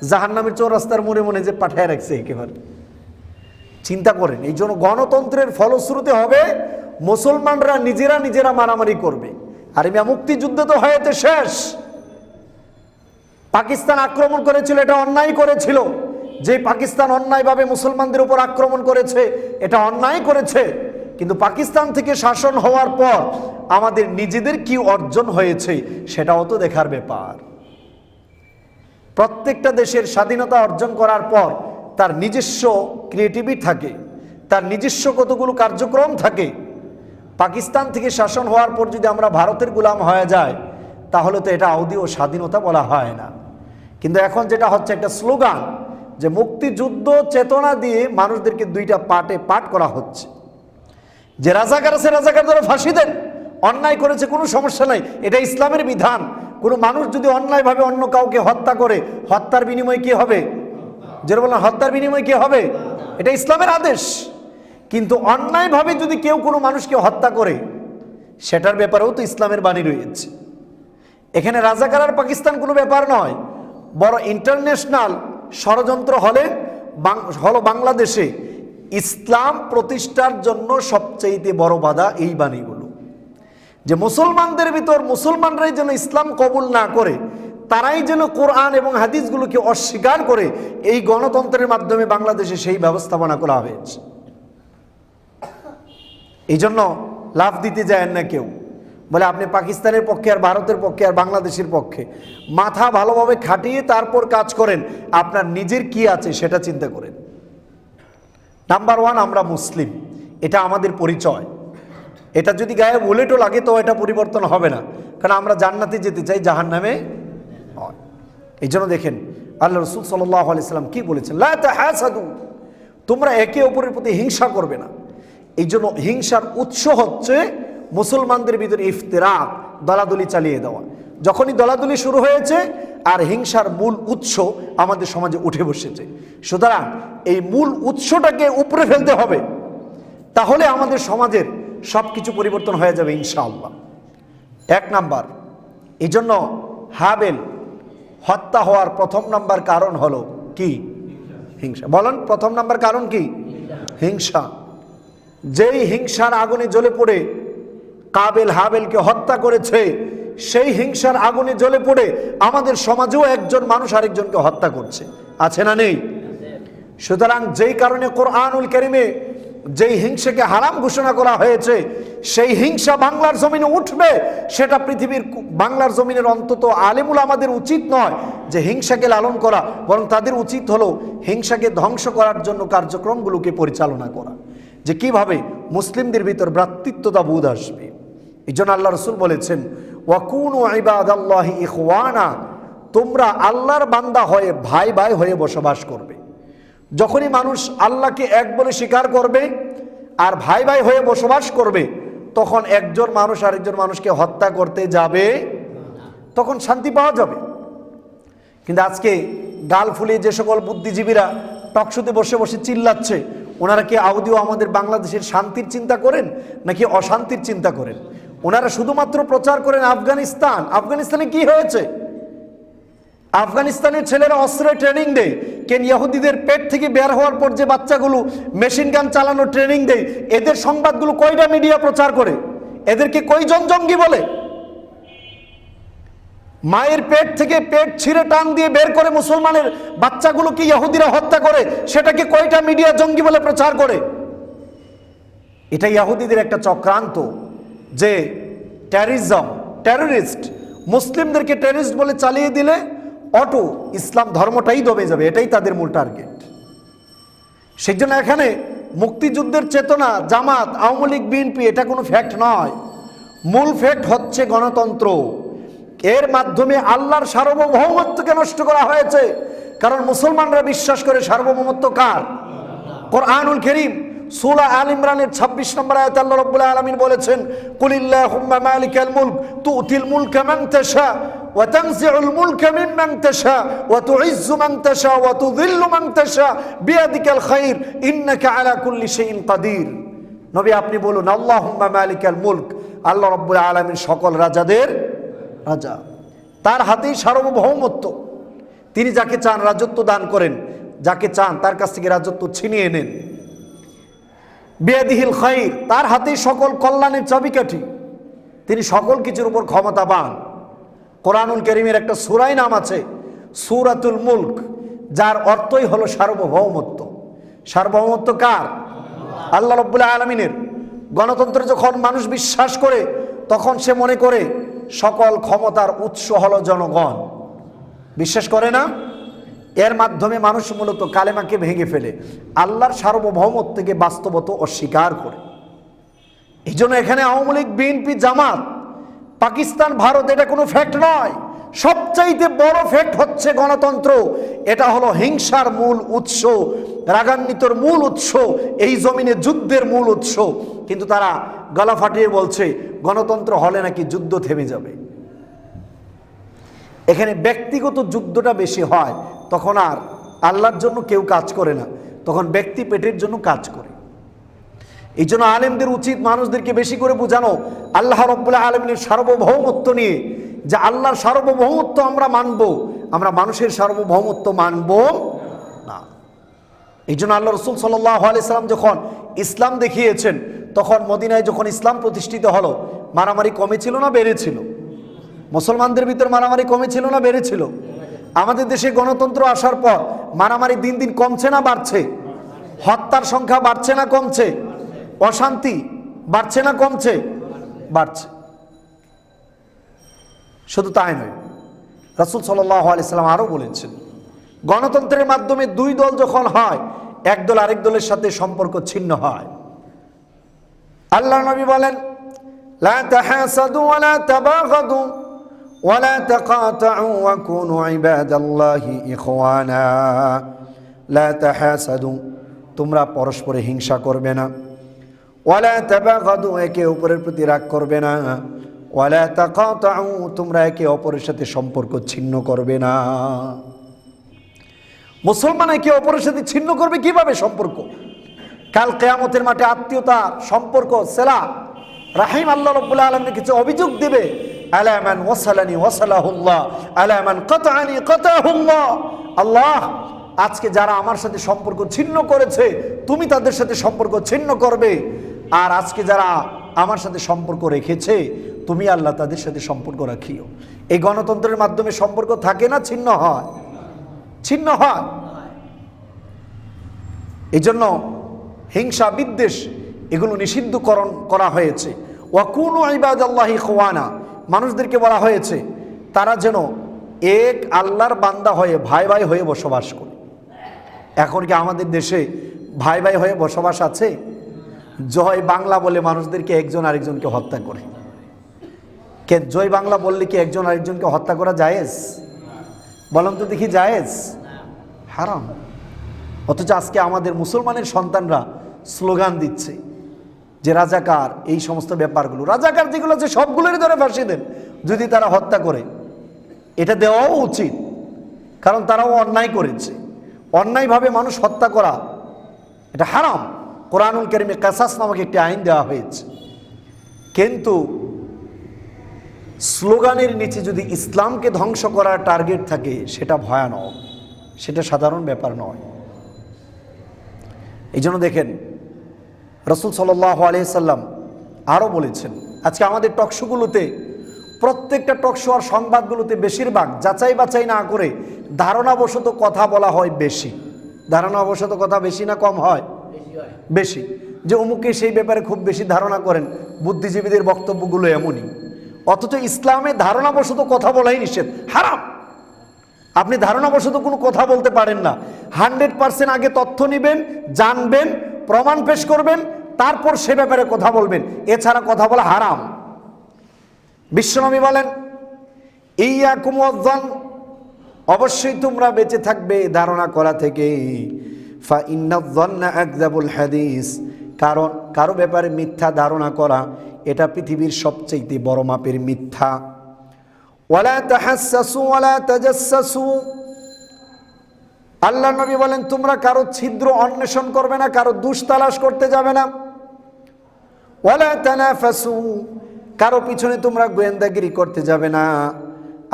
Speaker 1: জাহান্নামের চৌরাস্তার মনে মনে যে পাঠায় রাখছে একেবারে। চিন্তা করেন, এই জন্য গণতন্ত্রের ফলশ্রুতি হবে মুসলমানরা নিজেরা নিজেরা মারামারি করবে। আর মুক্তিযুদ্ধ তো হয়েছে শেষ। পাকিস্তান আক্রমণ করেছিল, এটা অন্যায় করেছিল। যে পাকিস্তান অন্যায়ভাবে মুসলমানদের উপর আক্রমণ করেছে, এটা অন্যায় করেছে। কিন্তু পাকিস্তান থেকে শাসন হওয়ার পর আমাদের নিজেদের কি অর্জন হয়েছে সেটাও তো দেখার ব্যাপার। প্রত্যেকটা দেশের স্বাধীনতা অর্জন করার পর তার নিজস্ব ক্রিয়েটিভিটি থাকে, তার নিজস্ব কতগুলো কার্যক্রম থাকে। পাকিস্তান থেকে শাসন হওয়ার পর যদি আমরা ভারতের গোলাম হয়ে যায় তাহলে তো এটা আদৌ স্বাধীনতা বলা হয় না। কিন্তু এখন যেটা হচ্ছে একটা স্লোগান, যে মুক্তিযুদ্ধ চেতনা দিয়ে মানুষদেরকে দুইটা পার্টে পাঠ করা হচ্ছে। যে রাজাকার আছে রাজাকার ধরে ফাঁসি দেন, অন্যায় করেছে কোনো সমস্যা নাই, এটা ইসলামের বিধান। কোনো মানুষ যদি অন্যায়ভাবে অন্য কাউকে হত্যা করে, হত্যার বিনিময়ে কি হবে? যেটা বললাম, হত্যার বিনিময়ে কি হবে? এটা ইসলামের আদেশ। কিন্তু অন্যায়ভাবে যদি কেউ কোনো মানুষকে হত্যা করে, সেটার ব্যাপারেও তো ইসলামের বাণী রয়েছে। এখানে রাজাকার আর পাকিস্তান কোনো ব্যাপার নয়, বড় ইন্টারন্যাশনাল ষড়যন্ত্র হলো বাংলাদেশে ইসলাম প্রতিষ্ঠার জন্য সবচেয়ে বড় বাধা এই বাণীগুলো। যে মুসলমানদের ভিতর মুসলমানরাই যেন ইসলাম কবুল না করে, তারাই যেন কোরআন এবং হাদিসগুলোকে অস্বীকার করে, এই গণতন্ত্রের মাধ্যমে বাংলাদেশে সেই ব্যবস্থাপনা করা হয়েছে। এই জন্য লাভ দিতে যায় না কেউ, বলে আপনি পাকিস্তানের পক্ষে আর ভারতের পক্ষে আর বাংলাদেশের পক্ষে। মাথা ভালোভাবে খাটিয়ে তারপর কাজ করেন, আপনার নিজের কি আছে সেটা চিন্তা করেন। নাম্বার ওয়ান, আমরা মুসলিম, এটা আমাদের পরিচয়। এটা যদি গায়ে বুলেটও লাগে তো এটা পরিবর্তন হবে না, কারণ আমরা জান্নাতে যেতে চাই, জাহান্নামে নয়। এই জন্য দেখেন আল্লাহ রাসূল সাল্লাল্লাহু আলাইহি সাল্লাম কি বলেছেন, লা তাহাসাদু, তোমরা একে অপরের প্রতি হিংসা করবে না। এই জন্য হিংসার উৎস হচ্ছে মুসলমানদের ভিতরে ইফতিরাক, দলাদলি চালিয়ে দেওয়া। যখনই দলাদলি শুরু হয়েছে আর হিংসার মূল উৎস আমাদের সমাজে উঠে বসেছে। সুতরাং এই মূল উৎসটাকে উপরে ফেলতে হবে। তাহলে আমাদের সমাজের সব কিছু পরিবর্তন হয়ে যাবে ইনশাআল্লাহ। 1 নাম্বার, এই জন্য হাবেল হত্যা হওয়ার প্রথম নাম্বার কারণ হলো কি? হিংসা। বলেন, প্রথম নাম্বার কারণ কি? হিংসা। যেই হিংসার আগুনে জ্বলে পড়ে কাবেল হাবেলকে হত্যা করেছে, সেই হিংসার আগুনে জ্বলে পড়ে আমাদের সমাজেও একজন মানুষ আরেকজনকে হত্যা করছে, আছে না নেই? সুতরাং যেই কারণে কোরআনুল কারীমে যেই হিংসাকে হারাম ঘোষণা করা হয়েছে, সেই হিংসা বাংলার জমিনে উঠবে, সেটা পৃথিবীর বাংলার জমিনের অন্তত আলেমুল আমাদের উচিত নয় যে হিংসাকে লালন করা, বরং তাদের উচিত হলো হিংসাকে ধ্বংস করার জন্য কার্যক্রমগুলোকে পরিচালনা করা, যে কিভাবে মুসলিমদের ভিতর ভ্রাতৃত্বতা বোধ আসবে। এই জন্য আল্লাহ রসুল বলেছেন, ওয়াকুনু ইবাদাল্লাহি ইখওয়ানা, তোমরা আল্লাহর বান্দা হয়ে ভাই ভাই হয়ে বসবাস করবে। যখনই মানুষ আল্লাহকে এক বলে স্বীকার করবে আর ভাই ভাই হয়ে বসবাস করবে, তখন একজন মানুষ আরেকজন মানুষকে হত্যা করতে যাবে, তখন শান্তি পাওয়া যাবে। কিন্তু আজকে গাল ফুলিয়ে যে সকল বুদ্ধিজীবীরা টকশোতে বসে বসে চিল্লাচ্ছে, ওনারা কি আদৌ আমাদের বাংলাদেশের শান্তির চিন্তা করেন নাকি অশান্তির চিন্তা করেন? ওনারা শুধুমাত্র প্রচার করেন আফগানিস্তান। আফগানিস্তানে কি হয়েছে? আফগানিস্তানের ছেলেরা অস্ত্রের ট্রেনিং দেয়, কেন ইহুদিদের পেট থেকে বের হওয়ার পর যে বাচ্চাগুলো মেশিন গান চালানোর ট্রেনিং দেয়, এদের সংবাদগুলো কয়টা মিডিয়া প্রচার করে? এদেরকে কয়জন জঙ্গি বলে? মায়ের পেট থেকে পেট ছিঁড়ে টান দিয়ে বের করে মুসলমানের বাচ্চাগুলোকে ইহুদিরা হত্যা করে, সেটাকে কয়টা মিডিয়া জঙ্গি বলে প্রচার করে? এটা ইহুদিদের একটা চক্রান্ত, যে টেররিস্ট, মুসলিমদেরকে টেররিস্ট বলে চালিয়ে দিলে অটো ইসলাম ধর্মটাই দমে যাবে, এটাই তাদের মূল টার্গেট। সেই জন্য এখানে মুক্তিযুদ্ধের চেতনা, জামাত, আওয়ামী লীগ, বিএনপি, এটা কোনো ফ্যাক্ট নয়। মূল ফ্যাক্ট হচ্ছে গণতন্ত্র। এর মাধ্যমে আল্লাহর সার্বভৌমত্বকে নষ্ট করা হয়েছে। কারণ মুসলমানরা বিশ্বাস করে সার্বভৌমত্ব কার? কোরআনুল কারীম সূরা আল ইমরানের 26 নম্বর আয়াতে আল্লাহ রাব্বুল আলামিন বলেছেন, কুলিল্লাহুম্মা মালিকাল মুলক তুতিল মুলকা মান তাশা ওয়া তানজিউল মুলকা মিম্মান তাশা ওয়া তুইজ্জু মান তাশা ওয়া তুযিল্লু মান তাশা বিয়াদিকাল খায়র ইন্নাকা আলা কুল্লি শাইইন কাদির। নবী, আপনি বলুন, আল্লাহুম্মা মালিকাল মুলক, আল্লাহ রাব্বুল আলামিন সকল রাজাদের রাজা, তার হাতেই সার্বভৌমত্ব। তিনি যাকে চান রাজত্ব দান করেন, যাকে চান তার কাছ থেকে রাজত্ব ছিনিয়ে নেন। বিয়াদিহিল খায়র, তার হাতেই সকল কল্যাণের চাবিকাঠি, তিনি সকল কিছুর উপর ক্ষমতাবান। কোরআনুল কারীমের একটা সূরায় নাম আছে সূরাতুল মুলক, যার অর্থই হলো সার্বভৌমত্ব। সার্বভৌমত্ব কার? আল্লাহ রাব্বুল আলামিনের। গণতন্ত্র যখন মানুষ বিশ্বাস করে, তখন সে মনে করে সকল ক্ষমতার উৎস হলো জনগণ। বিশ্বাস করে না? এর মাধ্যমে মানুষ মূলত কালেমাকে ভেঙে ফেলে, আল্লাহর সার্বভৌমত্বকে বাস্তবত অস্বীকার করে। এই জন্য এখানে আওয়ামী লীগ, বিএনপি, জামাত, পাকিস্তান, ভারত, এটা কোনো ফ্যাক্ট নয়। সবচাইতে বড় ফ্যাক্ট হচ্ছে গণতন্ত্র। এটা হলো হিংসার মূল উৎস, রাগান্বিতর মূল উৎস, এই জমিনে যুদ্ধের মূল উৎস। কিন্তু তারা গলা ফাটিয়ে বলছে গণতন্ত্র হলে নাকি যুদ্ধ থেমে যাবে। এখানে ব্যক্তিগত যুদ্ধটা বেশি হয়, তখন আর আল্লাহর জন্য কেউ কাজ করে না, তখন ব্যক্তি পেটের জন্য কাজ করে। এই জন্য আলেমদের উচিত মানুষদেরকে বেশি করে বোঝানো আল্লাহ রাব্বুল আলামিনের সার্বভৌমত্ব নিয়ে, যে আল্লাহর সার্বভৌমত্ব আমরা মানব, আমরা মানুষের সার্বভৌমত্ব মানব না। এই জন্য আল্লাহ রাসূল সাল্লাল্লাহু আলাইহি সাল্লাম যখন ইসলাম দেখিয়েছেন, তখন মদিনায় যখন ইসলাম প্রতিষ্ঠিত হলো, মারামারি কমেছিল না বেড়েছিল? মুসলমানদের ভিতর মারামারি কমেছিল না বেড়েছিল? আমাদের দেশে গণতন্ত্র আসার পর মারামারি দিন দিন কমছে না বাড়ছে? হত্যার সংখ্যা বাড়ছে না কমছে? অশান্তি বাড়ছে না কমছে? বাড়ছে। শুধু তাই নয়, রাসূল সাল্লাল্লাহু আলাইহি সাল্লাম আরো বলেছেন, গণতন্ত্রের মাধ্যমে দুই দল যখন হয়, এক দল আরেক দলের সাথে সম্পর্ক ছিন্ন হয়। আল্লাহ নবী বলেন, লা তাহাসাদু ওয়া লা তাবাগাদু ওয়া লা তাকাতাউ ওয়া কুনু ইবাদাল্লাহি ইখওয়ানা। লা তাহাসাদু, তোমরা পরস্পরে হিংসা করবে না। ওয়া লা তাবাগাদু, একে অপরের প্রতি রাগ করবে না। ওয়া লা তাকাতাউ, তোমরা একে অপরের সাথে সম্পর্ক ছিন্ন করবে না। মুসলমান একে অপরের সাথে ছিন্ন করবে কিভাবে সম্পর্ক? কাল কিয়ামতের মাঠে আত্মীয়তা সম্পর্ক সেলা রাহিম আল্লাহ রাব্বুল আলামিন কিছু অভিযোগ দিবে, আলা মান ওয়াসালানি ওয়াসালাহুল্লাহ আলা মান কাতাআনি কাতাহুল্লাহ। আল্লাহ, আজকে যারা আমার সাথে সম্পর্ক ছিন্ন করেছে তুমি তাদের সাথে সম্পর্ক ছিন্ন করবে, আর আজকে যারা আমার সাথে সম্পর্ক রেখেছে তুমি আল্লাহ তাদের সাথে সম্পর্ক রাখিও। এই গণতন্ত্রের মাধ্যমে সম্পর্ক থাকে না ছিন্ন হয়? ছিন্ন হয়। এই জন্য হিংসা বিদ্বেষ এগুলো নিষিদ্ধকরণ করা হয়েছে। ওয়াকুনু ইবাদাল্লাহি ইখওয়ানা, মানুষদেরকে বলা হয়েছে তারা যেন এক আল্লাহর বান্দা হয়ে ভাই ভাই হয়ে বসবাস করে। এখন কি আমাদের দেশে ভাই ভাই হয়ে বসবাস আছে? জয় বাংলা বলে মানুষদেরকে একজন আরেকজনকে হত্যা করে। কে জয় বাংলা বললে কি একজন আরেকজনকে হত্যা করা জায়েজ? বলুন তো দেখি, জায়েজ? হারাম। অথচ আজকে আমাদের মুসলমানের সন্তানরা স্লোগান দিচ্ছে যে রাজাকার, এই সমস্ত ব্যাপারগুলো, রাজাকার যেগুলো আছে সবগুলোরই ধরে ফাঁসি দেন যদি তারা হত্যা করে। এটা দেওয়াও উচিত, কারণ তারাও অন্যায় করেছে। অন্যায়ভাবে মানুষ হত্যা করা এটা হারাম। কোরআনুল কারীমে কিসাস নামক একটি আইন দেওয়া হয়েছে। কিন্তু স্লোগানের নিচে যদি ইসলামকে ধ্বংস করার টার্গেট থাকে সেটা ভয়ানক, সেটা সাধারণ ব্যাপার নয়। এই জন্য দেখেন রাসূল সাল্লাল্লাহু আলাইহি সাল্লাম আরও বলেছেন, আজকে আমাদের টকশোগুলোতে, প্রত্যেকটা টকশো আর সংবাদগুলোতে বেশিরভাগ যাচাই বাছাই না করে ধারণাবশত কথা বলা হয় বেশি। ধারণাবশত কথা বেশি না কম হয়? বেশি। যে অমুকে সেই ব্যাপারে খুব বেশি ধারণা করেন, বুদ্ধিজীবীদের বক্তব্যগুলো এমনই। অথচ ইসলামে ধারণাবশত কথা বলাই নিষেধ, হারাম। আপনি ধারণাবশত কোনো কথা বলতে পারেন না। 100% আগে তথ্য নেবেন, জানবেন, প্রমাণ পেশ করবেন, তারপর সে ব্যাপারে কথা বলবেন। এছাড়া কথা বলা হারাম। বিশ্বনবী বলেন, ইয়াকুম ওয়াজ্জান, অবশ্যই তোমরা বেঁচে থাকবে ধারণা করা থেকে। ফা ইন্নায যান্না আকযাবুল হাদিস, কারণ কারো ব্যাপারে মিথ্যা ধারণা করা এটা পৃথিবীর সবচেয়ে বড় মাপের মিথ্যা। ওয়ালা তাহাসসাসু ওয়ালা তাজাসসাসু, আল্লাহ নবী বলেন তোমরা কারো ছিদ্র অন্বেষণ করবে না, কারো দোষ তালাশ করতে যাবে না। ওয়ালা তানাফাসু, কারো পিছনে তোমরা গোয়েন্দাগিরি করতে যাবে না।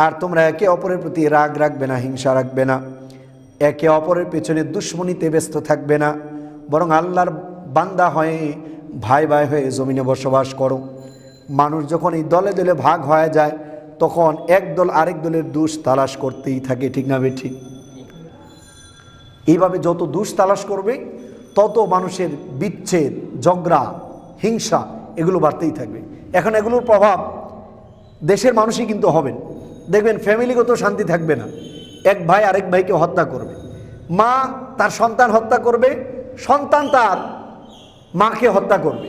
Speaker 1: আর তোমরা একে অপরের প্রতি রাগ রাখবে না, হিংসা রাখবে না, একে অপরের পেছনে দুশ্মনীতে ব্যস্ত থাকবে না, বরং আল্লাহর বান্দা হয়ে ভাই ভাই হয়ে জমিনে বসবাস করো। মানুষ যখন এই দলে দলে ভাগ হয়ে যায় তখন এক দল আরেক দলের দোষ তালাশ করতেই থাকে, ঠিক না বেঠিক? এইভাবে যত দোষ তালাশ করবে তত মানুষের বিচ্ছেদ, ঝগড়া, হিংসা এগুলো বাড়তেই থাকবে। এখন এগুলোর প্রভাব দেশের মানুষই কিন্তু হবেন। দেখবেন ফ্যামিলিগত শান্তি থাকবে না, এক ভাই আরেক ভাইকে হত্যা করবে, মা তার সন্তান হত্যা করবে, সন্তান তার মাকে হত্যা করবে।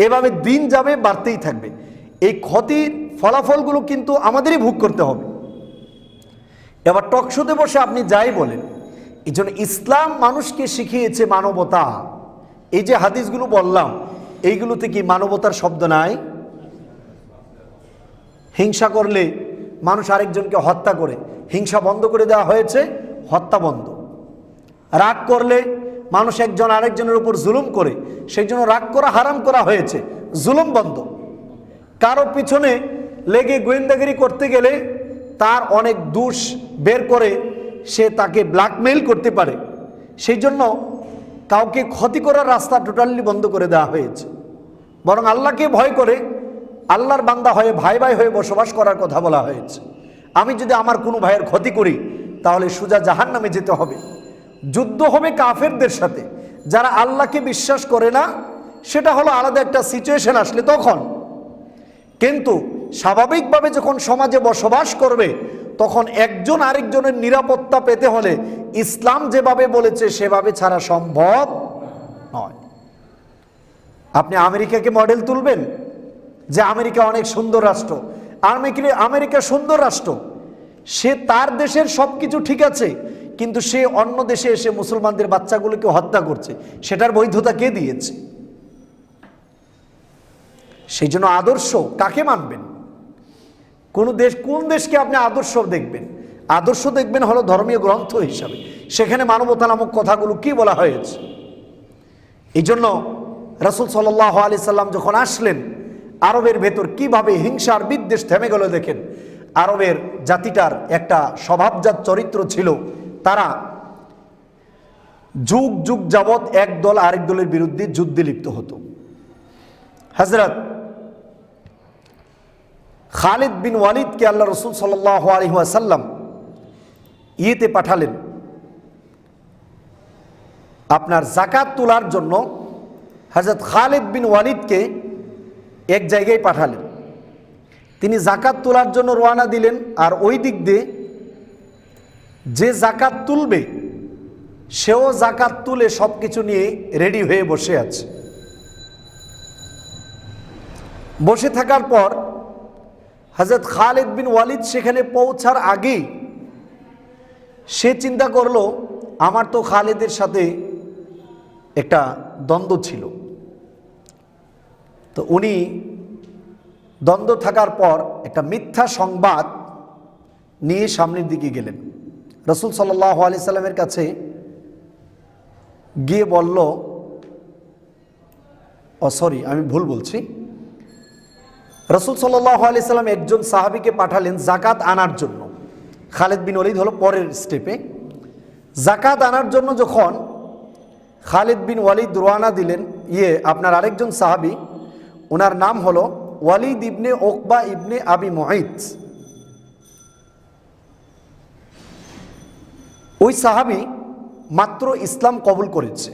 Speaker 1: এভাবে দিন যাবে, বাড়তেই থাকবে। এই ক্ষতির ফলাফলগুলো কিন্তু আমাদেরই ভোগ করতে হবে। এবার টকশোতে বসে আপনি যাই বলেন, এই জন্য ইসলাম মানুষকে শিখিয়েছে মানবতা। এই যে হাদিসগুলো বললাম এইগুলোতে কি মানবতার শব্দ নাই? হিংসা করলে মানুষ আরেকজনকে হত্যা করে, হিংসা বন্ধ করে দেওয়া হয়েছে, হত্যা বন্ধ। রাগ করলে মানুষ একজন আরেকজনের উপর জুলুম করে, সেই জন্য রাগ করা হারাম করা হয়েছে, জুলুম বন্ধ। কারো পিছনে লেগে গোয়েন্দাগিরি করতে গেলে তার অনেক দোষ বের করে সে তাকে ব্ল্যাকমেইল করতে পারে, সেই জন্য কাউকে ক্ষতি করার রাস্তা টোটালি বন্ধ করে দেওয়া হয়েছে। বরং আল্লাহকে ভয় করে আল্লাহর বান্দা হয়ে ভাই ভাই হয়ে বসবাস করার কথা বলা হয়েছে। আমি যদি আমার কোনো ভাইয়ের ক্ষতি করি তাহলে সোজা জাহান্নামে যেতে হবে। যুদ্ধ হবে কাফেরদের সাথে, যারা আল্লাহকে বিশ্বাস করে না, সেটা হলো আলাদা একটা সিচুয়েশন আসলে তখন। কিন্তু স্বাভাবিকভাবে যখন সমাজে বসবাস করবে তখন একজন আরেকজনের নিরাপত্তা পেতে হলে ইসলাম যেভাবে বলেছে সেভাবে ছাড়া সম্ভব নয়। আপনি আমেরিকাকে মডেল তুলবেন যে আমেরিকা অনেক সুন্দর রাষ্ট্র, আমেরিকা সুন্দর রাষ্ট্র, সে তার দেশের সব কিছু ঠিক আছে, কিন্তু সে অন্য দেশে এসে মুসলমানদের বাচ্চাগুলোকে হত্যা করছে, সেটার বৈধতা কে দিয়েছে? সেই জন্য আদর্শ কাকে মানবেন? কোন দেশকে আপনি আদর্শ দেখবেন? আদর্শ দেখবেন হলো ধর্মীয় গ্রন্থ হিসাবে, সেখানে মানবতা নামক কথাগুলো কি বলা হয়েছে। এই জন্য রাসূল সাল্লাল্লাহু আলাইহি সাল্লাম যখন আসলেন, আরবের ভেতর কিভাবে হিংসার বিদ্বেষ থেমে গেল দেখেন। আরবের জাতিটার একটা স্বভাবজাত চরিত্র ছিল, তারা যুগ যুগ যাবৎ এক দল আরেক দলের বিরুদ্ধে যুদ্ধে লিপ্ত হতো। হযরত খালিদ বিন ওয়ালিদকে আল্লাহ রাসূল সাল্লাল্লাহু আলাইহি ওয়াসাল্লাম ইয়েতে পাঠালেন, আপনার যাকাত তোলার জন্য। হযরত খালিদ বিন ওয়ালিদকে এক জায়গায় পাঠালেন, তিনি যাকাত তোলার জন্য রওনা দিলেন। আর ওই দিক দিয়ে যে যাকাত তুলবে সেও যাকাত তুলে সব কিছু নিয়ে রেডি হয়ে বসে আছে। বসে থাকার পর হযরত খালিদ বিন ওয়ালিদ সেখানে পৌঁছার আগেই সে চিন্তা করলো, আমার তো খালিদের সাথে একটা দ্বন্দ্ব ছিল। তো উনি দ্বন্দ্ব থাকার পর একটা মিথ্যা সংবাদ নিয়ে সামনের দিকে গেলেন। রাসূল সাল্লাল্লাহু আলাইহি সাল্লামের কাছে গিয়ে বলল, আমি ভুল বলছি, রাসূল সাল্লাল্লাহু আলাইহি সাল্লাম একজন সাহাবীকে পাঠালেন যাকাত আনার জন্য। খালিদ বিন ওয়ালিদ হলো পরের স্টেপে। যাকাত আনার জন্য যখন খালিদ বিন ওয়ালিদ রওনা দিলেন, আপনার আরেকজন সাহাবী, ওনার নাম হলো ওয়ালিদ ইবনে উকবা ইবনে আবি মুআইত। ওই সাহাবী মাত্র ইসলাম কবুল করেছে।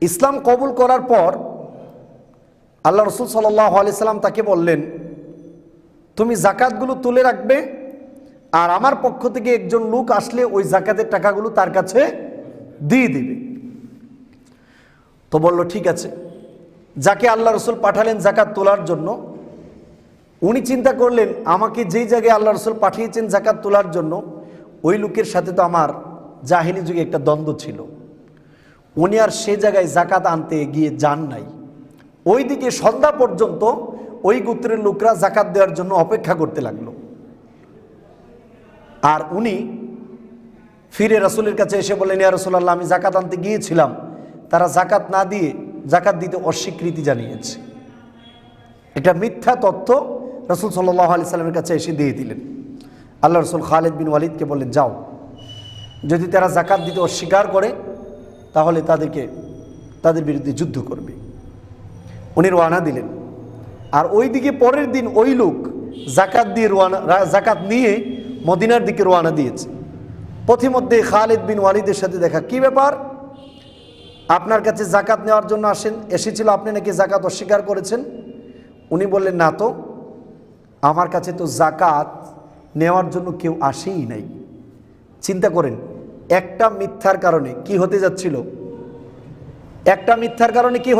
Speaker 1: ইসলাম কবুল করার পর আল্লাহ রাসূল সাল্লাল্লাহু আলাইহি সাল্লাম তাকে বললেন, তুমি যাকাতগুলো তুলে রাখবে, আর আমার পক্ষ থেকে একজন লোক আসলে ওই যাকাতের টাকাগুলো তার কাছে দিয়ে দিবে। তো বলল ঠিক আছে। যাকে আল্লাহ রাসূল পাঠালেন যাকাত তোলার জন্য, উনি চিন্তা করলেন, আমাকে যেই জায়গায় আল্লাহ রাসূল পাঠিয়েছেন যাকাত তোলার জন্য, ওই লোকের সাথে তো আমার জাহিলি যুগে একটা দ্বন্দ্ব ছিল। উনি আর সে জায়গায় যাকাত আনতে গিয়ে যান নাই। ওইদিকে সন্ধ্যা পর্যন্ত ওই গোত্রের লোকরা যাকাত দেওয়ার জন্য অপেক্ষা করতে লাগলো। আর উনি ফিরে রাসূলের কাছে এসে বললেন, ইয়া রাসূলুল্লাহ, আমি যাকাত আনতে গিয়েছিলাম, তারা যাকাত না দিয়ে যাকাত দিতে অস্বীকৃতি জানিয়েছে। এটা মিথ্যা তথ্য রাসূল সাল্লাল্লাহু আলাইহি সাল্লামের কাছে এসে দিয়ে দিলেন। আল্লাহ রাসূল খালিদ বিন ওয়ালিদকে বললেন, যাও, যদি তারা যাকাত দিতে অস্বীকার করে তাহলে তাদের বিরুদ্ধে যুদ্ধ করবে। উনি রওনা দিলেন। আর ওইদিকে পরের দিন ওই লোক যাকাত নিয়ে মদিনার দিকে রওনা দিয়েছে। পথিমধ্যে খালিদ বিন ওয়ালিদের সাথে দেখা, কি ব্যাপার, আপনার কাছে যাকাত নেওয়ার জন্য এসেছিল, আপনি নাকি যাকাত অস্বীকার করেছেন? উনি বললেন, না তো, আমার কাছে তো যাকাত নেওয়ার জন্য কেউ আসেই নাই। চিন্তা করেন, একটা মিথ্যার কারণে কি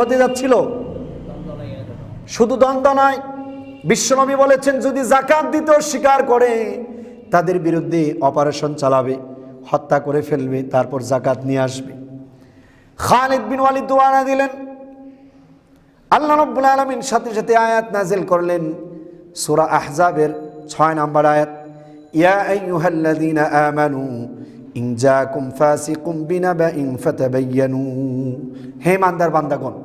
Speaker 1: হতে যাচ্ছিল? শুধু দ্বন্দ্ব নয়, বিশ্বনবী বলেছেন যদি যাকাত দিতে অস্বীকার করে তাদের বিরুদ্ধে অপারেশন চালাবে, হত্যা করে ফেলবে, তারপর যাকাত নিয়ে আসবে। খালিদ বিন ওয়ালিদ রওনা দিলেন। আল্লাহ রাব্বুল আলামিন সাথে সাথে আয়াত নাযিল করলেন, সূরা আহজাবের 6 নম্বর আয়াত, ইয়া আইয়ুহাল্লাযীনা আমানু ইন জাআকুম ফাসিকুম বিনাবাইন ফাতাবায়ানু। হে ইমানদার বান্দাগণ,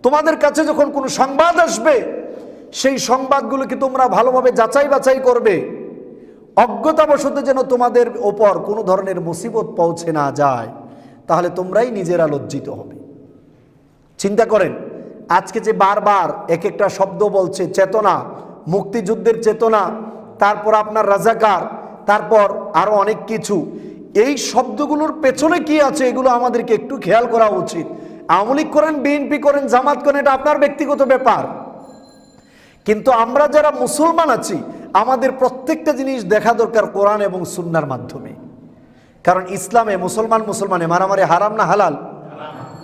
Speaker 1: তোমাদের কাছে যখন কোনো সংবাদ আসবে সেই সংবাদগুলোকে তোমরা ভালোভাবে যাচাই বাছাই করবে, অজ্ঞতাবশত যেন তোমাদের ওপর কোনো ধরনের মুসিবত পৌঁছে না যায়, তাহলে তোমরাই নিজেরা লজ্জিত হবে। চিন্তা করেন, আজকে যে বারবার এক একটা শব্দ বলছে, চেতনা, মুক্তিযুদ্ধের চেতনা, তারপর আপনার রাজাকার, তারপর আরো অনেক কিছু, এই শব্দগুলোর পেছনে কি আছে এগুলো আমাদেরকে একটু খেয়াল করা উচিত। আওয়ামী লীগ করেন, বিএনপি করেন, জামাত করেন, এটা আপনার ব্যক্তিগত ব্যাপার, কিন্তু আমরা যারা মুসলমান আছি আমাদের প্রত্যেকটা জিনিস দেখা দরকার কোরআন এবং সুন্নাহর মাধ্যমে। কারণ ইসলামে মুসলমানে মারামারি হারাম না হালাল?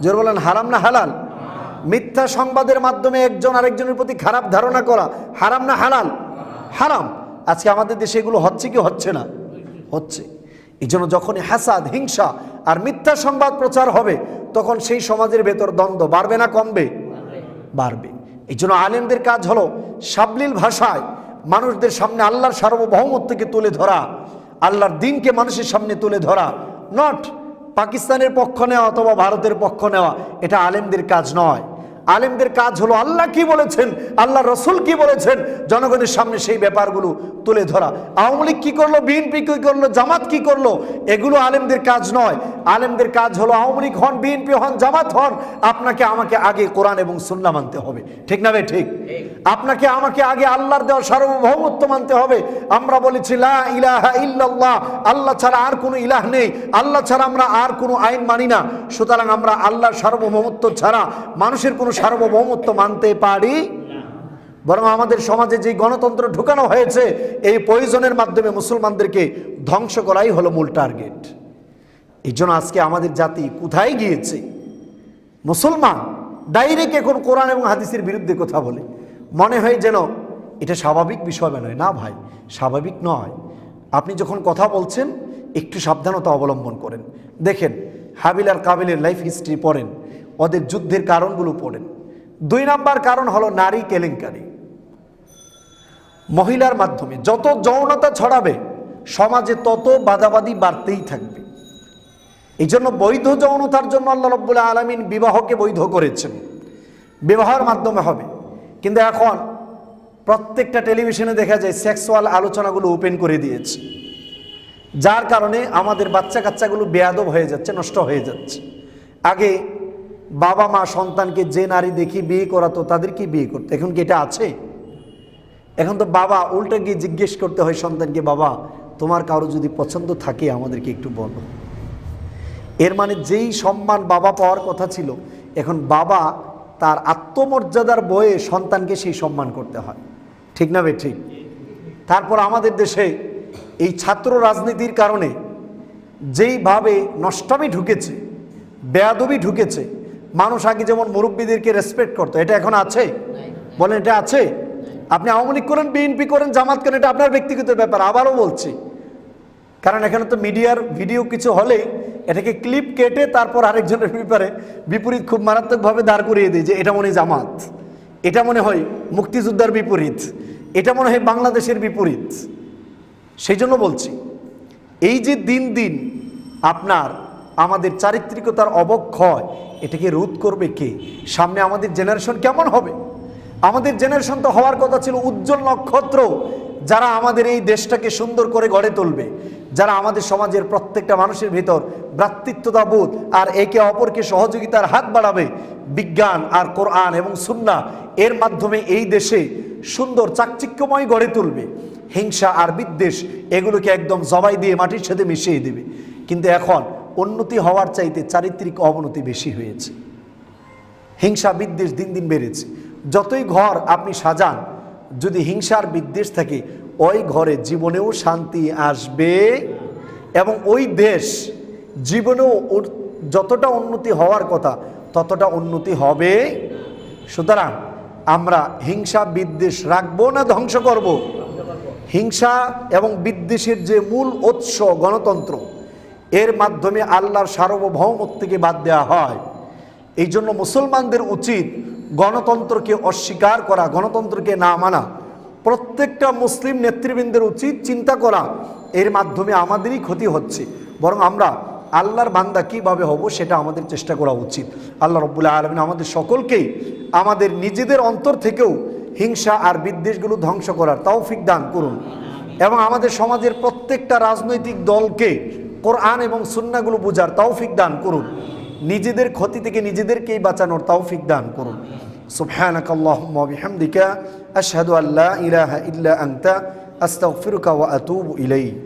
Speaker 1: জোর বলেন, হারাম না হালাল? মিথ্যা সংবাদের মাধ্যমে একজন আরেকজনের প্রতি খারাপ ধারণা করা হারাম না হালাল? হারাম। আজকে আমাদের দেশে এগুলো হচ্ছে কি হচ্ছে না? হচ্ছে। এই জন্য যখনই হাসাদ, হিংসা আর মিথ্যা সংবাদ প্রচার হবে তখন সেই সমাজের ভেতর দ্বন্দ্ব বাড়বে না কমবে? বাড়বে। এই জন্য আলেমদের কাজ হলো সাবলীল ভাষায় মানুষদের সামনে আল্লাহর সার্বভৌমত্বকে তুলে ধরা, আল্লাহর দ্বীনকে মানুষের সামনে তুলে ধরা, নট পাকিস্তানের পক্ষ নেওয়া অথবা ভারতের পক্ষ নেওয়া এটা আলেমদের কাজ নয়। আলেমদের কাজ হলো আল্লাহ কি বলেছেন, আল্লাহ রসুল কি বলেছেন, জনগণের সামনে সেই ব্যাপারগুলো তুলে ধরা। আওয়ামী লীগ কি করলো, বিএনপি কি করলো, জামাত কি করলো, এগুলো আলেমদের কাজ নয়। আলেমদের কাজ হলো আওয়ামী লীগ হন, বিএনপি হন, জামাত হন, আপনাকে আমাকে আগে কোরআন এবং সুন্নাহ মানতে হবে। ঠিক না ভাই? ঠিক। আপনাকে আমাকে আগে আল্লাহর দেওয়া সার্বভৌমত্ব মানতে হবে। আমরা বলেছি লা ইলাহা ইল্লাল্লাহ, আল্লাহ ছাড়া আর কোনো ইলাহ নেই, আল্লাহ ছাড়া আমরা আর কোনো আইন মানি না। সুতরাং আমরা আল্লাহর সার্বভৌমত্ব ছাড়া মানুষের কোনো সার্বভৌমত্ব মানতে পারি। বরং আমাদের সমাজে যে গণতন্ত্র ঢুকানো হয়েছে, এই প্রয়োজনের মাধ্যমে মুসলমানদেরকে ধ্বংস করাই হলো মূল টার্গেট। এই জন্য আজকে আমাদের জাতি কোথায় গিয়েছে? মুসলমান ডাইরেক্ট এখন কোরআন এবং হাদিসের বিরুদ্ধে কথা বলে, মনে হয় যেন এটা স্বাভাবিক বিষয় নয়। না ভাই, স্বাভাবিক নয়। আপনি যখন কথা বলছেন একটু সাবধানতা অবলম্বন করেন। দেখেন, হাবিল আর কাবিলের লাইফ হিস্ট্রি পড়েন, ওদের যুদ্ধের কারণগুলো পড়েন। 2 নাম্বার কারণ হলো নারী কেলেঙ্কারি। মহিলার মাধ্যমে যত যৌনতা ছড়াবে সমাজে তত বাদাবাদি বাড়তেই থাকবে। এই জন্য বৈধ যৌনতার জন্য আল্লাহ রাব্বুল আলামিন বিবাহকে বৈধ করেছেন, বিবাহের মাধ্যমে হবে। কিন্তু এখন প্রত্যেকটা টেলিভিশনে দেখা যায় সেক্সুয়াল আলোচনাগুলো ওপেন করে দিয়েছে, যার কারণে আমাদের বাচ্চা কাচ্চাগুলো বেয়াদব হয়ে যাচ্ছে, নষ্ট হয়ে যাচ্ছে। আগে বাবা মা সন্তানকে যে নারী দেখি বিয়ে করাতো তাদেরকে বিয়ে করতো, এখন কি এটা আছে? এখন তো বাবা উল্টে গিয়ে জিজ্ঞেস করতে হয় সন্তানকে, বাবা তোমার কারো যদি পছন্দ থাকে আমাদেরকে একটু বলো। এর মানে যেই সম্মান বাবা পাওয়ার কথা ছিল, এখন বাবা তার আত্মমর্যাদার বয়ে সন্তানকে সেই সম্মান করতে হয়। ঠিক না বে? ঠিক। তারপর আমাদের দেশে এই ছাত্র রাজনীতির কারণে যেইভাবে নষ্টামি ঢুকেছে, বেয়াদবি ঢুকেছে, মানুষ আগে যেমন মুরব্বীদেরকে রেসপেক্ট করতো, এটা এখন আছে? বলেন, এটা আছে? আপনি আওয়ামী লীগ করেন, বিএনপি করেন, জামাত করেন, এটা আপনার ব্যক্তিগত ব্যাপার। আবারও বলছি, কারণ এখানে তো মিডিয়ার ভিডিও কিছু হলে এটাকে ক্লিপ কেটে তারপর আরেকজনের ব্যাপারে বিপরীত খুব মারাত্মকভাবে দাঁড় করিয়ে দেয় যে এটা মনে হয় জামাত, এটা মনে হয় মুক্তিযোদ্ধার বিপরীত, এটা মনে হয় বাংলাদেশের বিপরীত। সেই জন্য বলছি, এই যে দিন দিন আপনার আমাদের চারিত্রিকতার অবক্ষয়, এটাকে রোধ করবে কে? সামনে আমাদের জেনারেশন কেমন হবে? আমাদের জেনারেশন তো হওয়ার কথা ছিল উজ্জ্বল নক্ষত্র, যারা আমাদের এই দেশটাকে সুন্দর করে গড়ে তুলবে, যারা আমাদের সমাজের প্রত্যেকটা মানুষের ভিতর ভ্রাতৃত্ববোধ আর একে অপরকে সহযোগিতার হাত বাড়াবে। বিজ্ঞান আর কোরআন এবং সুন্নাহ এর মাধ্যমে এই দেশে সুন্দর চাকচিক্যময় গড়ে তুলবে। হিংসা আর বিদ্বেষ এগুলোকে একদম জবাই দিয়ে মাটির সাথে মিশিয়ে দেবে। কিন্তু এখন উন্নতি হওয়ার চাইতে চারিত্রিক অবনতি বেশি হয়েছে। হিংসা বিদ্বেষ দিন দিন বেড়েছে। যতই ঘর আপনি সাজান, যদি হিংসা আর বিদ্বেষ থাকে, ওই ঘরে জীবনেও শান্তি আসবে এবং ওই দেশ জীবনেও যতটা উন্নতি হওয়ার কথা ততটা উন্নতি হবে। সুতরাং আমরা হিংসা বিদ্বেষ রাখবো না ধ্বংস করব? হিংসা এবং বিদ্বেষের যে মূল উৎস গণতন্ত্র, এর মাধ্যমে আল্লাহর সার্বভৌমত্বকে বাদ দেওয়া হয়। এই জন্য মুসলমানদের উচিত গণতন্ত্রকে অস্বীকার করা, গণতন্ত্রকে না মানা। প্রত্যেকটা মুসলিম নেতৃবৃন্দের উচিত চিন্তা করা এর মাধ্যমে আমাদেরই ক্ষতি হচ্ছে, বরং আমরা আল্লাহর বান্দা কীভাবে হব সেটা আমাদের চেষ্টা করা উচিত। আল্লাহ রাব্বুল আলামিন আমাদের সকলকেই আমাদের নিজেদের অন্তর থেকেও হিংসা আর বিদ্বেষগুলো ধ্বংস করার তৌফিক দান করুন এবং আমাদের সমাজের প্রত্যেকটা রাজনৈতিক দলকে কোরআন এবং সুন্নাহগুলো বোঝার তৌফিক দান করুন। নিজেদের ক্ষতি থেকে নিজেদেরকেই বাঁচানোর তৌফিক দান করুন। সুবহানাকাল্লাহুম্মা ওয়া বিহামদিকা আশহাদু আল্লা ইলাহা ইল্লা আনতা আস্তাগফিরুকা ওয়া আতুবু ইলাইক।